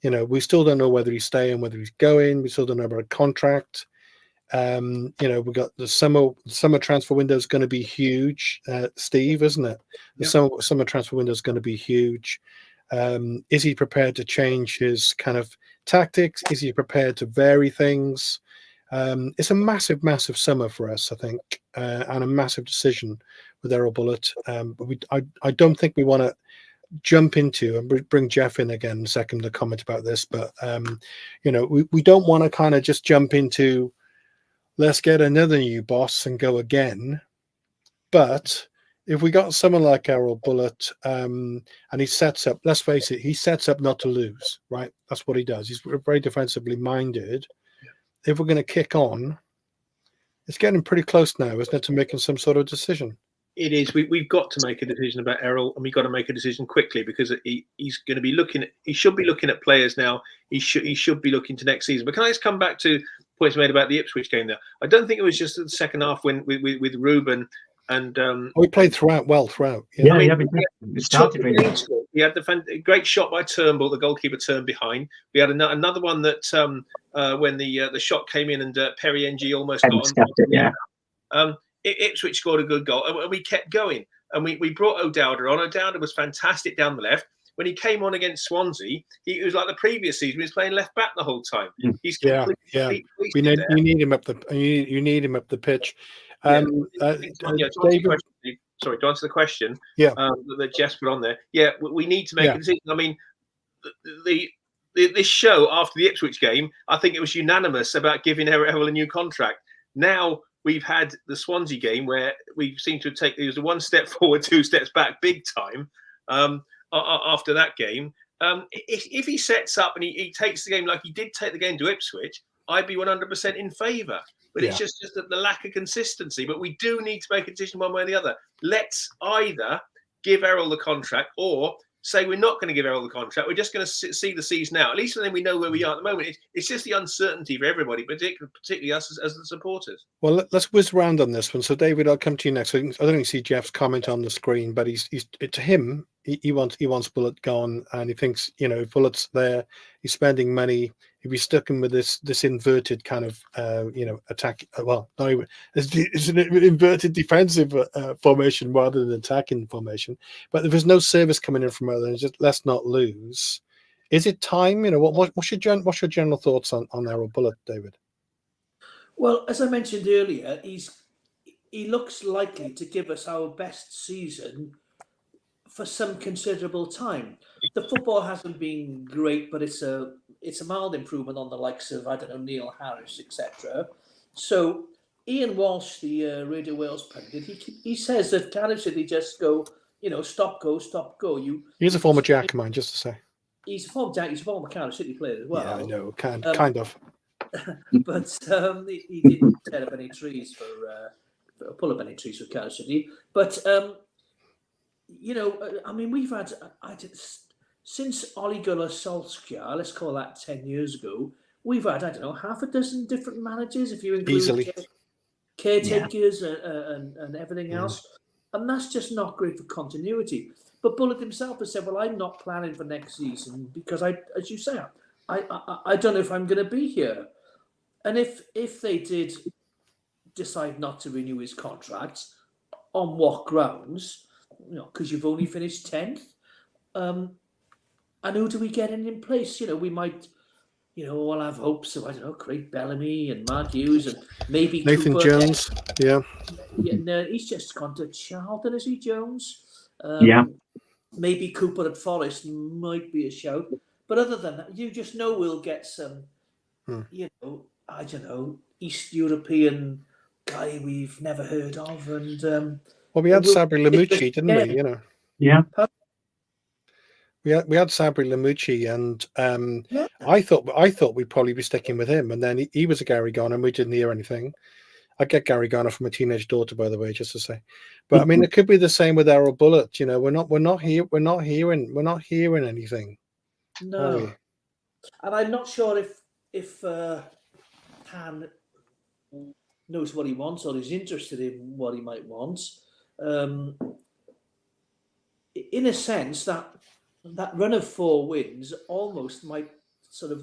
[SPEAKER 1] We still don't know whether he's staying, whether he's going. We still don't know about a contract. We've got the summer transfer window is going to be huge, Steve, isn't it? The summer transfer window is going to be huge. Is he prepared to change his kind of tactics? Is he prepared to vary things? It's a massive, massive summer for us, I think, and a massive decision with Errol Bullitt. But I don't think we want to jump into, and bring Jeff in again in a second to comment about this, but we don't want to kind of just jump into let's get another new boss and go again. But if we got someone like Errol Bullitt, and he sets up, let's face it, he sets up not to lose, right? That's what he does. He's very defensively minded. If we're going to kick on, it's getting pretty close now, isn't it, to making some sort of decision?
[SPEAKER 2] It is. We've got to make a decision about Errol, and we've got to make a decision quickly because he's going to be looking. He should be looking at players now. He should be looking to next season. But can I just come back to points made about the Ipswich game there? I don't think it was just the second half when with Ruben and
[SPEAKER 1] we played throughout.
[SPEAKER 3] Yeah,
[SPEAKER 2] we started really. We had the great shot by Turnbull. The goalkeeper turned behind. We had another one that when the shot came in and Perry NG almost got on.
[SPEAKER 3] Yeah.
[SPEAKER 2] Ipswich scored a good goal, and we kept going. And we brought O'Dowda on. O'Dowda was fantastic down the left. When he came on against Swansea, he was like the previous season. He was playing left back the whole time. He's
[SPEAKER 1] you need him up the pitch.
[SPEAKER 2] David, sorry, to answer the question. That Jess put on there. Yeah, we need to make a decision. I mean, this show after the Ipswich game, I think it was unanimous about giving Errol a new contract. Now we've had the Swansea game where we seem to take it was a 1 step forward, 2 steps back, big time. After that game, if he sets up and he takes the game like he did take the game to Ipswich, I'd be 100% in favour. But it's just that the lack of consistency. But we do need to make a decision one way or the other. Let's either give Errol the contract or say we're not going to give Errol the contract. We're just going to see the season out. At least then we know where we are at the moment. It's just the uncertainty for everybody, particularly us as the supporters.
[SPEAKER 1] Well, let's whiz round on this one. So, David, I'll come to you next. I don't even see Jeff's comment on the screen, but he's to him. He wants Bullitt gone, and he thinks if Bullitt's there, he's spending money. If he's stuck in with this inverted kind of attack, well, not even it's an inverted defensive formation rather than attacking formation. But if there's no service coming in from other than just let's not lose. Is it time? What's your general thoughts on Errol Bullitt, David?
[SPEAKER 4] Well, as I mentioned earlier, he looks likely to give us our best season for some considerable time. The football hasn't been great, but it's a mild improvement on the likes of, I don't know, Neil Harris, etc. So Ian Walsh, the Radio Wales pundit, he says that Cardiff City just go, stop, go, stop, go.
[SPEAKER 1] He's a former Jack of mine, just to say.
[SPEAKER 4] He's a former Jack. He's a former Cardiff City player as well.
[SPEAKER 1] Yeah, I know, kind of.
[SPEAKER 4] But he didn't tear up any trees pull up any trees for Cardiff City. But I mean, we've had since Ole Gunnar Solskjaer, let's call that 10 years ago, we've had, I don't know, half a dozen different managers, if you include
[SPEAKER 1] easily
[SPEAKER 4] caretakers and everything else. And that's just not great for continuity. But Bullet himself has said, well, I'm not planning for next season because as you say, I don't know if I'm going to be here. And if they did decide not to renew his contract, on what grounds? Because you've only finished 10th. And who do we get in place? We might, all have hopes of, I don't know, Craig Bellamy and Mark Hughes and maybe
[SPEAKER 1] Nathan
[SPEAKER 4] Cooper.
[SPEAKER 1] Jones. Yeah.
[SPEAKER 4] No, he's just gone to Charlton, is he, Jones?
[SPEAKER 3] Yeah.
[SPEAKER 4] Maybe Cooper at Forest might be a shout. But other than that, you just know we'll get some, I don't know, East European guy we've never heard of. And
[SPEAKER 1] well, we had Sabri Lamucci, didn't we?
[SPEAKER 3] Yeah.
[SPEAKER 1] We had Sabri Lamucci, and I thought we'd probably be sticking with him, and then he was a Gary Garner, and we didn't hear anything. I get Gary Garner from a teenage daughter, by the way, just to say. But I mean, it could be the same with Errol Bullet. We're not hearing anything.
[SPEAKER 4] No, and I'm not sure if Han knows what he wants or is interested in what he might want. In a sense, that run of 4 wins almost might sort of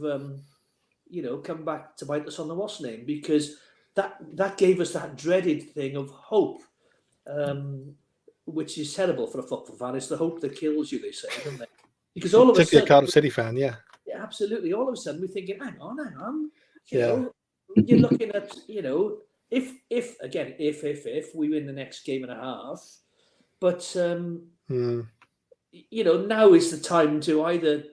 [SPEAKER 4] come back to bite us on the what's name, because that gave us that dreaded thing of hope, which is terrible for a football fan. It's the hope that kills you, they say, don't they? Because all of a sudden,
[SPEAKER 1] a Cardiff City fan, yeah,
[SPEAKER 4] absolutely. All of a sudden, we're thinking, hang on. You're looking at, if we win the next game and a half, but now is the time to either.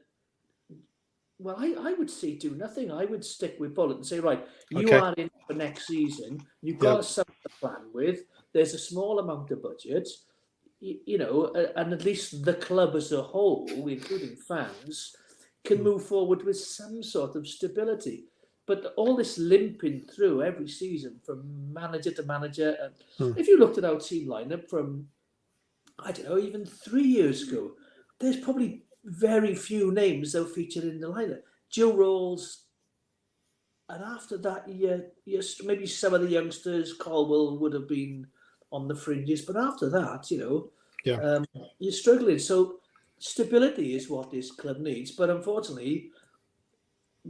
[SPEAKER 4] Well, I would say do nothing. I would stick with Bullet and say, right, you are in for next season. You've got something to plan with. There's a small amount of budget, and at least the club as a whole, including fans, can move forward with some sort of stability. But all this limping through every season from manager to manager, and if you looked at our team lineup from, I don't know, even 3 years ago, there's probably very few names that featured in the lineup. Joe Rolls, and after that, maybe some of the youngsters, Caldwell would have been on the fringes, but after that, you're struggling. So stability is what this club needs, but unfortunately,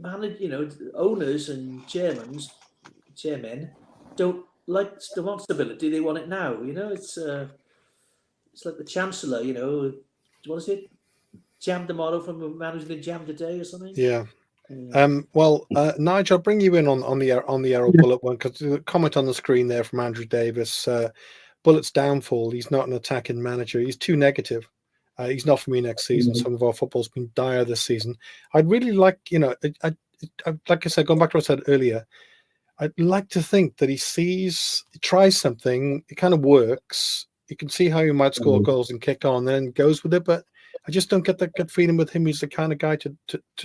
[SPEAKER 4] owners and chairmen don't want stability. They want it now. It's like the Chancellor. What is it? Jam tomorrow from managing the jam today or something.
[SPEAKER 1] Yeah. Nigel, I'll bring you in on the Errol Bullet one, because the comment on the screen there from Andrew Davis. Bullet's downfall. He's not an attacking manager. He's too negative. He's not for me next season. Some of our football's been dire this season. I'd really like, like I said, going back to what I said earlier, I'd like to think that he tries something, it kind of works. You can see how he might score goals and kick on, then goes with it. But I just don't get that good feeling with him. He's the kind of guy to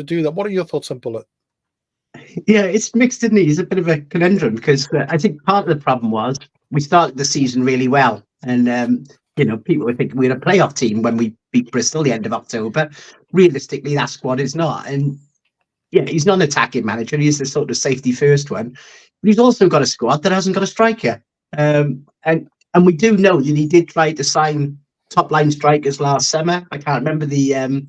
[SPEAKER 1] do that. What are your thoughts on Bullet?
[SPEAKER 3] Yeah, it's mixed, isn't he? He's a bit of a conundrum, because I think part of the problem was we started the season really well. And, people were thinking we were a playoff team when we beat Bristol the end of October. Realistically, that squad is not. And, he's not an attacking manager. He's the sort of safety first one. But he's also got a squad that hasn't got a striker. And we do know that he did try to sign top-line strikers last summer. I can't remember who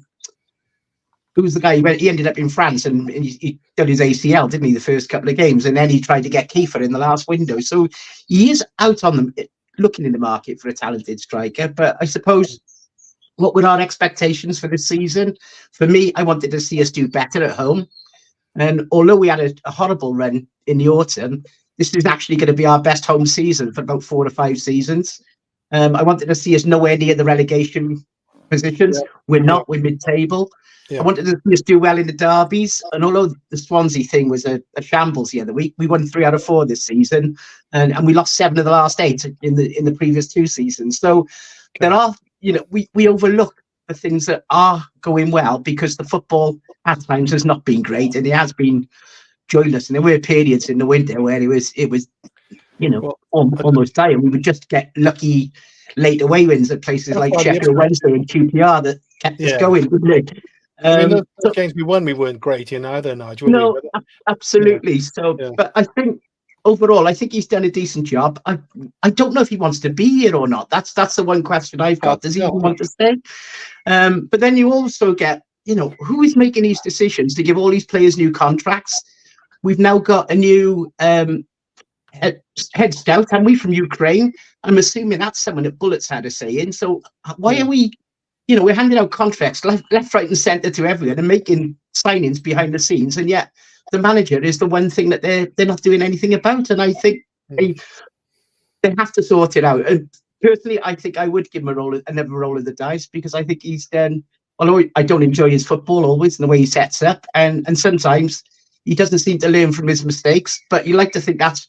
[SPEAKER 3] was the guy. He ended up in France and he done his ACL, didn't he, the first couple of games? And then he tried to get Kiefer in the last window. So he is out on looking in the market for a talented striker. But I suppose, what were our expectations for this season? For me, I wanted to see us do better at home. And although we had a horrible run in the autumn, this is actually going to be our best home season for about 4 or 5 seasons. I wanted to see us nowhere near the relegation positions. We're not. We're mid-table. I wanted to just do well in the derbies, and although the Swansea thing was a shambles the other week, we won 3 out of 4 this season, and we lost 7 of the last 8 in the previous 2 seasons. So there are, we overlook the things that are going well because the football at times has not been great, and it has been joyless. And there were periods in the winter where it was almost dire. We would just get lucky late away wins at places like Sheffield Wednesday and QPR that kept us going, didn't it?
[SPEAKER 1] Those games we won, we weren't great in either, Nigel.
[SPEAKER 3] No, absolutely. So, but I think overall, I think he's done a decent job. I don't know if he wants to be here or not. That's the one question I've got. Does he even want to stay? But then you also get, who is making these decisions to give all these players new contracts? We've now got a new head scout, haven't we, from Ukraine? I'm assuming that's someone that Bullets had a say in. So why are we, we're handing out contracts left, right, and centre to everyone and making signings behind the scenes, and yet the manager is the one thing that they're not doing anything about. And I think they have to sort it out. And personally, I think I would give him another roll of the dice, because I think he's done. Although I don't enjoy his football always and the way he sets up, and sometimes he doesn't seem to learn from his mistakes. But you like to think that's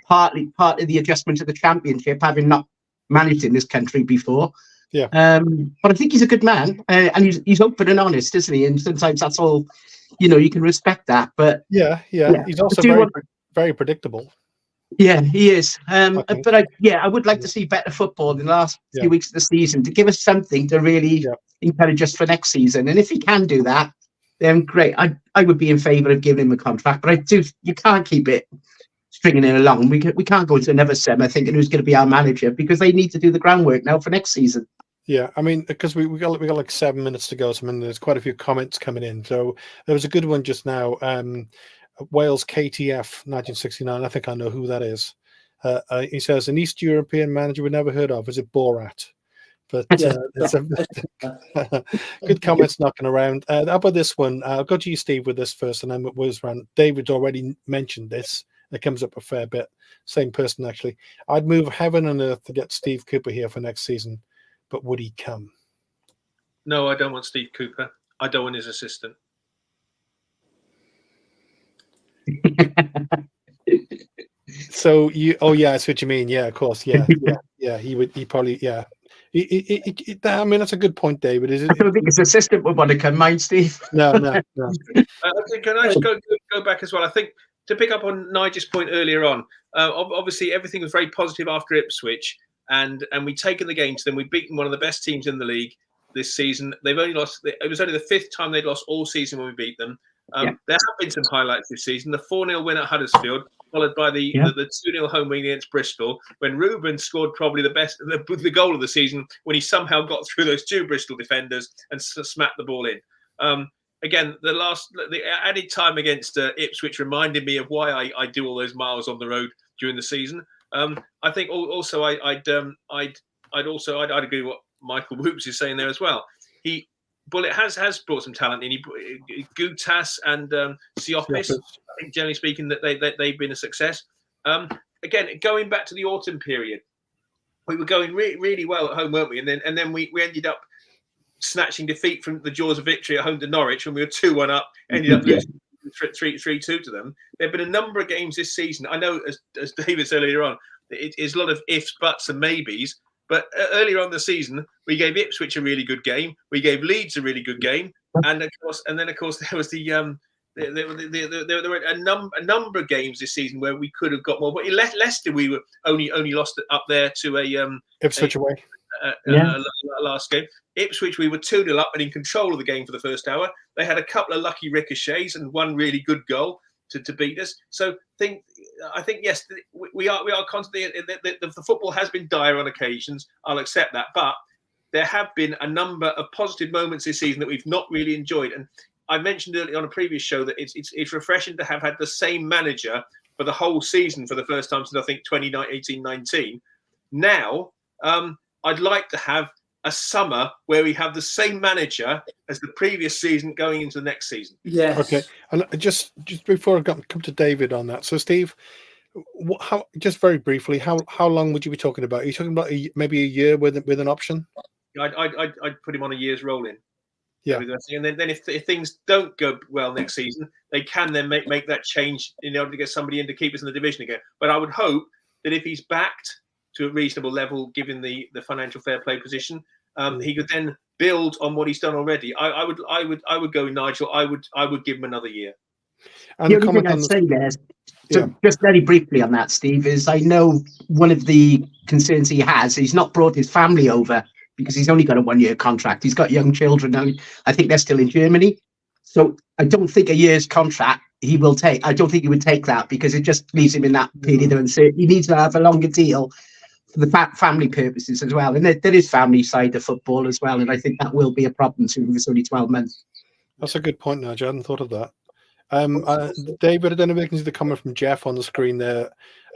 [SPEAKER 3] part of the adjustment to the Championship, having not managed in this country before. But I think he's a good man, and he's open and honest, isn't he? And sometimes that's all, you can respect that. But
[SPEAKER 1] he's also very predictable.
[SPEAKER 3] Yeah, he is. But I would like to see better football in the last few weeks of the season to give us something to really encourage us for next season. And if he can do that, then great. I would be in favour of giving him a contract. But you can't keep it stringing it along. We can't go into another summer thinking who's going to be our manager, because they need to do the groundwork now for next season.
[SPEAKER 1] Yeah, I mean, because we got like 7 minutes to go. So there's quite a few comments coming in. So there was a good one just now. Wales KTF 1969. I think I know who that is. He says an East European manager we never heard of. Is it Borat? But it's good comments knocking around. How about this one? I'll go to you, Steve, with this first, and then we'll run. David's already mentioned this. It comes up a fair bit. Same person, actually. I'd move heaven and earth to get Steve Cooper here for next season, but would he come?
[SPEAKER 2] No, I don't want Steve Cooper. I don't want his assistant.
[SPEAKER 1] So I see what you mean. Yeah, of course. Yeah. He probably. I mean, that's a good point, David. I
[SPEAKER 3] don't think his assistant would want to come, mind, Steve.
[SPEAKER 1] No.
[SPEAKER 2] Can I just go back as well? I think to pick up on Nigel's point earlier on, obviously everything was very positive after Ipswich, and we'd taken the game to them. We'd beaten one of the best teams in the league this season. They've only lost. It was only the 5th time they'd lost all season when we beat them. There have been some highlights this season. The 4-0 win at Huddersfield, followed by the 2-0 home win against Bristol, when Ruben scored probably the goal of the season, when he somehow got through those 2 Bristol defenders and smacked the ball in. Again, the added time against Ipswich reminded me of why I do all those miles on the road during the season. I think also I'd agree with what Michael Whoops is saying there as well. Bullet has brought some talent in. Gutas and Siopis, I think generally speaking that they've been a success. Again, going back to the autumn period, we were going really well at home, weren't we? And then we ended up snatching defeat from the jaws of victory at home to Norwich when we were 2-1 up, ended up losing 3-2 to them. There have been a number of games this season. I know, as David said earlier on, it is a lot of ifs, buts, and maybes. But earlier on the season, we gave Ipswich a really good game. We gave Leeds a really good game, and of course, there was there were a number of games this season where we could have got more. But Leicester, we were only lost up there to
[SPEAKER 1] Ipswich away.
[SPEAKER 2] Last game. Ipswich, we were 2-0 up and in control of the game for the first hour. They had a couple of lucky ricochets and one really good goal to beat us. So I think yes, we are constantly. The football has been dire on occasions. I'll accept that, but there have been a number of positive moments this season that we've not really enjoyed. And I mentioned earlier on a previous show that it's refreshing to have had the same manager for the whole season for the first time since I think 2018-19. Now, I'd like to have a summer where we have the same manager as the previous season going into the next season.
[SPEAKER 4] Yes.
[SPEAKER 1] Okay. And just before I come to David on that. So, Steve, just very briefly, how long would you be talking about? Are you talking about maybe a year with an option?
[SPEAKER 2] I'd put him on a year's rolling.
[SPEAKER 1] Yeah.
[SPEAKER 2] And then if things don't go well next season, they can then make that change in order to get somebody in to keep us in the division again. But I would hope that if he's backed to a reasonable level, given the financial fair play position, he could then build on what he's done already. I would go Nigel. I would give him another year.
[SPEAKER 3] And the only thing I'd say there, just very briefly on that, Steve, is I know one of the concerns he has, he's not brought his family over because he's only got a 1-year contract. He's got young children now. I think they're still in Germany. So I don't think a year's contract he will take. I don't think he would take that because it just leaves him in that period of uncertainty. He needs to have a longer deal for the family purposes as well. And there is family side of football as well. And I think that will be a problem too if it's only 12 months.
[SPEAKER 1] That's a good point, Nigel. I hadn't thought of that. David, I don't know if you can see the comment from Jeff on the screen there.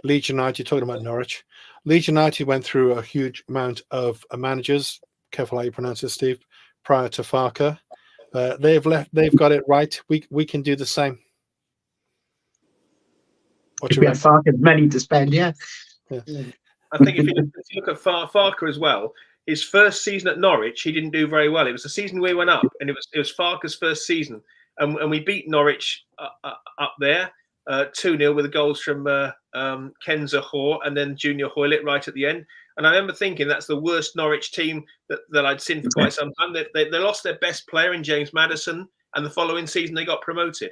[SPEAKER 1] Leeds United, talking about Norwich. Leeds United went through a huge amount of managers. Careful how you pronounce this, Steve. Prior to Farker, they've got it right. We can do the same.
[SPEAKER 3] What you have Farker's money to spend, yeah.
[SPEAKER 2] I think if you look at Farker as well, his first season at Norwich, he didn't do very well. It was the season we went up, and it was Farker's first season, and we beat Norwich up there 2-0 with the goals from Kenza Hoare and then Junior Hoylett right at the end. And I remember thinking that's the worst Norwich team that I'd seen for quite some time. They lost their best player in James Maddison, and the following season they got promoted.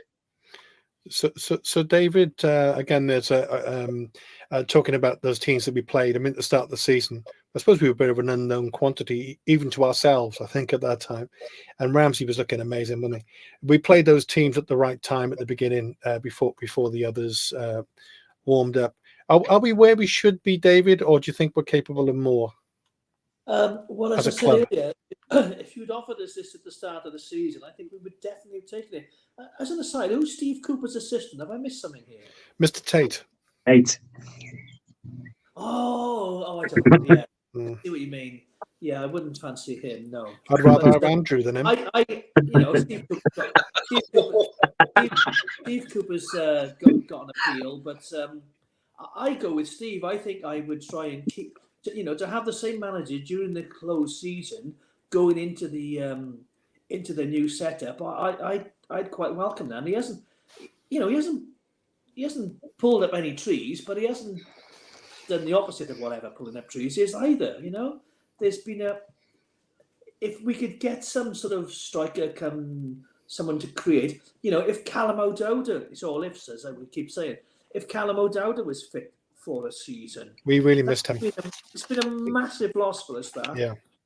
[SPEAKER 1] So David, again, there's talking about those teams that we played. I mean, at the start of the season, I suppose we were a bit of an unknown quantity, even to ourselves, I think, at that time. And Ramsey was looking amazing, wasn't he? We played those teams at the right time at the beginning, before the others warmed up. Are we where we should be, David, or do you think we're capable of more?
[SPEAKER 4] Well, as I said earlier, if you'd offered us this at the start of the season, I think we would definitely have taken it. As an aside, who's Steve Cooper's assistant? Have I missed something here?
[SPEAKER 1] Mr. Tate.
[SPEAKER 4] Oh, I don't know. Yeah, I see what you mean. Yeah, I wouldn't fancy him. No,
[SPEAKER 1] I'd rather have Andrew than him.
[SPEAKER 4] Steve Cooper's got an appeal, but I go with Steve. I think I would try and keep, to have the same manager during the closed season going into the new setup. I'd quite welcome that. And he hasn't pulled up any trees, but he hasn't done the opposite of whatever pulling up trees is either. There's been if we could get some sort of striker, someone to create. If Callum O'Dowda, it's all ifs, as I would keep saying. If Callum O'Dowda was fit for a season,
[SPEAKER 1] we really missed him.
[SPEAKER 4] It's been a massive loss for us.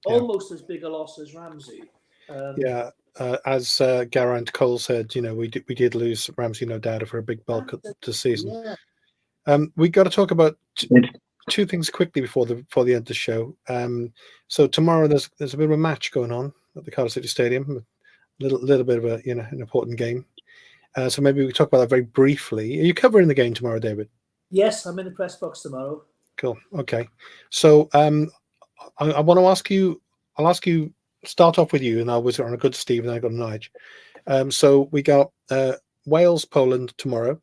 [SPEAKER 4] Almost as big a loss as Ramsey.
[SPEAKER 1] As Geraint Cole said, we did lose Ramsey, no doubt, for a big bulk of the season. We got to talk about two things quickly before the end of the show. So tomorrow there's a bit of a match going on at the Cardiff City Stadium, a little bit of an important game. So maybe we talk about that very briefly. Are you covering the game tomorrow, David?
[SPEAKER 4] Yes, I'm in the press box tomorrow.
[SPEAKER 1] Cool. Okay. So I want to ask you. I'll ask you. Start off with you, and I'll whiz it on a good Steve, and I got a Nige. So we got Wales, Poland tomorrow.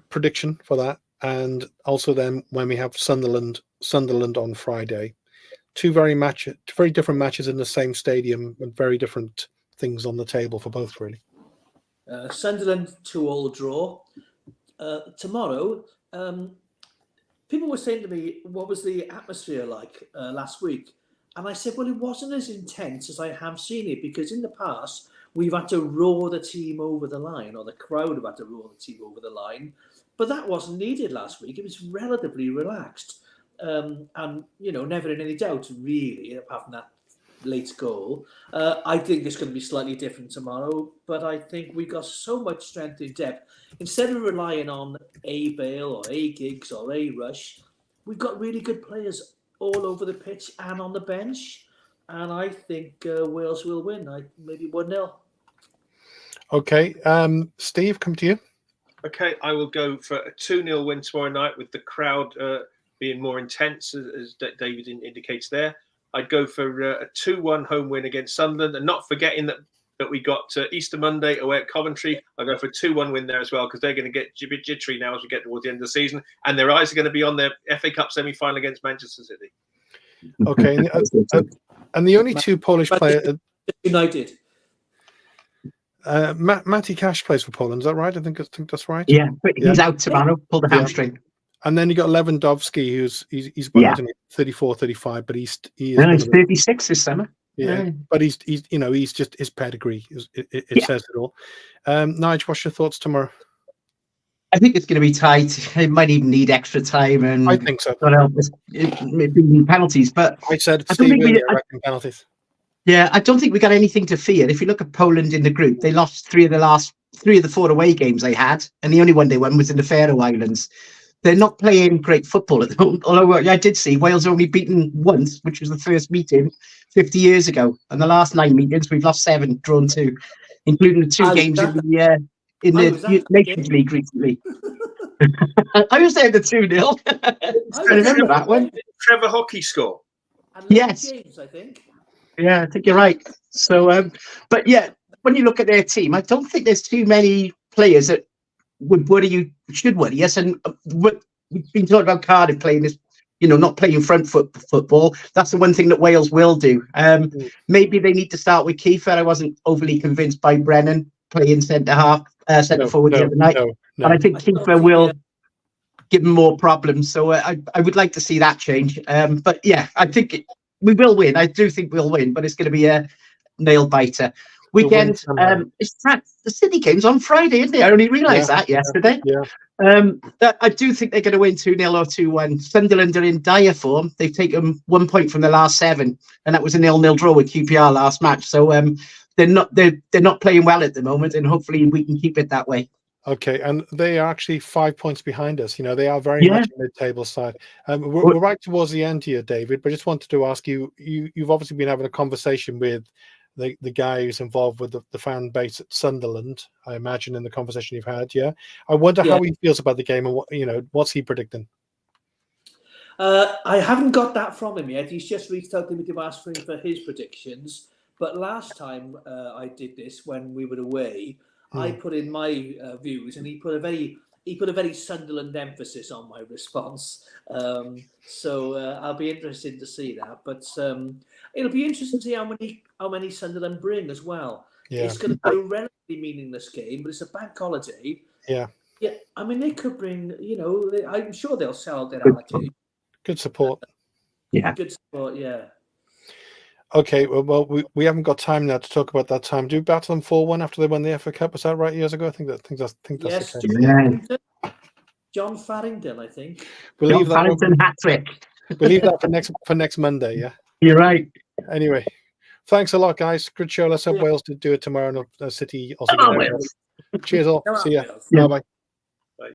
[SPEAKER 1] Prediction for that, and also then when we have Sunderland on Friday. Two very different matches in the same stadium, and very different things on the table for both, really.
[SPEAKER 4] Sunderland 2-2 draw. Tomorrow, people were saying to me, what was the atmosphere like last week? And I said, well, it wasn't as intense as I have seen it, because in the past, we've had to roar the team over the line, or the crowd have had to roar the team over the line. But that wasn't needed last week. It was relatively relaxed. And, never in any doubt, really, apart from that late goal. I think it's going to be slightly different tomorrow, but I think we've got so much strength in depth. Instead of relying on A Bale or A Giggs or A Rush, we've got really good players all over the pitch and on the bench. And I think Wales will win. Maybe 1-0. Okay.
[SPEAKER 1] Steve, come to you.
[SPEAKER 2] Okay, I will go for a 2-0 win tomorrow night, with the crowd being more intense, as David indicates there. I'd go for a 2-1 home win against Sunderland, and not forgetting that we got Easter Monday away at Coventry. I'll go for a 2-1 win there as well, because they're going to get a bit jittery now as we get towards the end of the season, and their eyes are going to be on their FA Cup semi-final against Manchester City.
[SPEAKER 1] Okay, and the only two Polish players.
[SPEAKER 4] United.
[SPEAKER 1] Matty Cash plays for Poland. Is that right? I think that's right.
[SPEAKER 3] Yeah, but he's out tomorrow. Pulled a hamstring.
[SPEAKER 1] And then you got Lewandowski, he's about, I don't know, 34, 35, but he's
[SPEAKER 3] 36 this summer.
[SPEAKER 1] Yeah, but he's just his pedigree. It says it all. Nigel, what's your thoughts tomorrow?
[SPEAKER 3] I think it's going to be tight. It might even need extra time, and
[SPEAKER 1] I think so.
[SPEAKER 3] Maybe penalties, but
[SPEAKER 1] I said penalties.
[SPEAKER 3] Yeah, I don't think we got anything to fear. If you look at Poland in the group, they lost three of the 4 away games they had, and the only one they won was in the Faroe Islands. They're not playing great football at the moment. Although I did see Wales only beaten once, which was the first meeting 50 years ago. And the last 9 meetings, we've lost 7, drawn 2, including the 2 games in the Nations League recently. I was there at the 2-0. I remember that one.
[SPEAKER 2] Trevor Hockey score.
[SPEAKER 3] Yes.
[SPEAKER 4] James, I think.
[SPEAKER 3] Yeah, I think you're right. So, but yeah, when you look at their team, I don't think there's too many players that would worry you, should worry. Yes, and we've been talking about Cardiff playing this, not playing front football. That's the one thing that Wales will do. Maybe they need to start with Kiefer. I wasn't overly convinced by Brennan playing centre forward the other night. And I think Kiefer will give them more problems. So I would like to see that change. But yeah, I think we will win. I do think we'll win, but it's going to be a nail biter. Weekend. The City game's on Friday, isn't it? I only realised that yesterday.
[SPEAKER 1] Yeah.
[SPEAKER 3] I do think they're going to win 2-0 or 2-1. Sunderland are in dire form. They've taken 1 point from the last 7, and that was a 0-0 draw with QPR last match. So they're not playing well at the moment, and hopefully we can keep it that way.
[SPEAKER 1] Okay, and they are actually 5 points behind us. They are very much a mid-table side. We're right towards the end here, David, but I just wanted to ask you, you've obviously been having a conversation with the guy who's involved with the fan base at Sunderland, I imagine, in the conversation you've had. Yeah, I wonder how he feels about the game, and what's he predicting?
[SPEAKER 4] I haven't got that from him yet. He's just reached out to me to ask for his predictions. But last time I did this, when we were away, I put in my views, and he put a very Sunderland emphasis on my response. So I'll be interested to see that. But it'll be interesting to see how many Sunderland bring as well. Yeah. It's going to be a relatively meaningless game, but it's a bank holiday.
[SPEAKER 1] Yeah.
[SPEAKER 4] Yeah. I mean, they could bring. I'm sure they'll sell their attitude.
[SPEAKER 1] Good support.
[SPEAKER 3] Yeah.
[SPEAKER 4] Good support. Yeah.
[SPEAKER 1] Okay, well, we haven't got time now to talk about that time. Do you battle them 4-1 after they won the FA Cup? Was that right years ago? I think that's the case.
[SPEAKER 4] John Farrington, I think.
[SPEAKER 3] John Farrington hat-trick.
[SPEAKER 1] We'll leave that for next Monday, yeah?
[SPEAKER 3] You're right.
[SPEAKER 1] Anyway, thanks a lot, guys. Good show. Let's hope Wales do it tomorrow, and City also.
[SPEAKER 3] Wales.
[SPEAKER 1] Cheers all. See ya.
[SPEAKER 3] Yeah.
[SPEAKER 1] Bye-bye.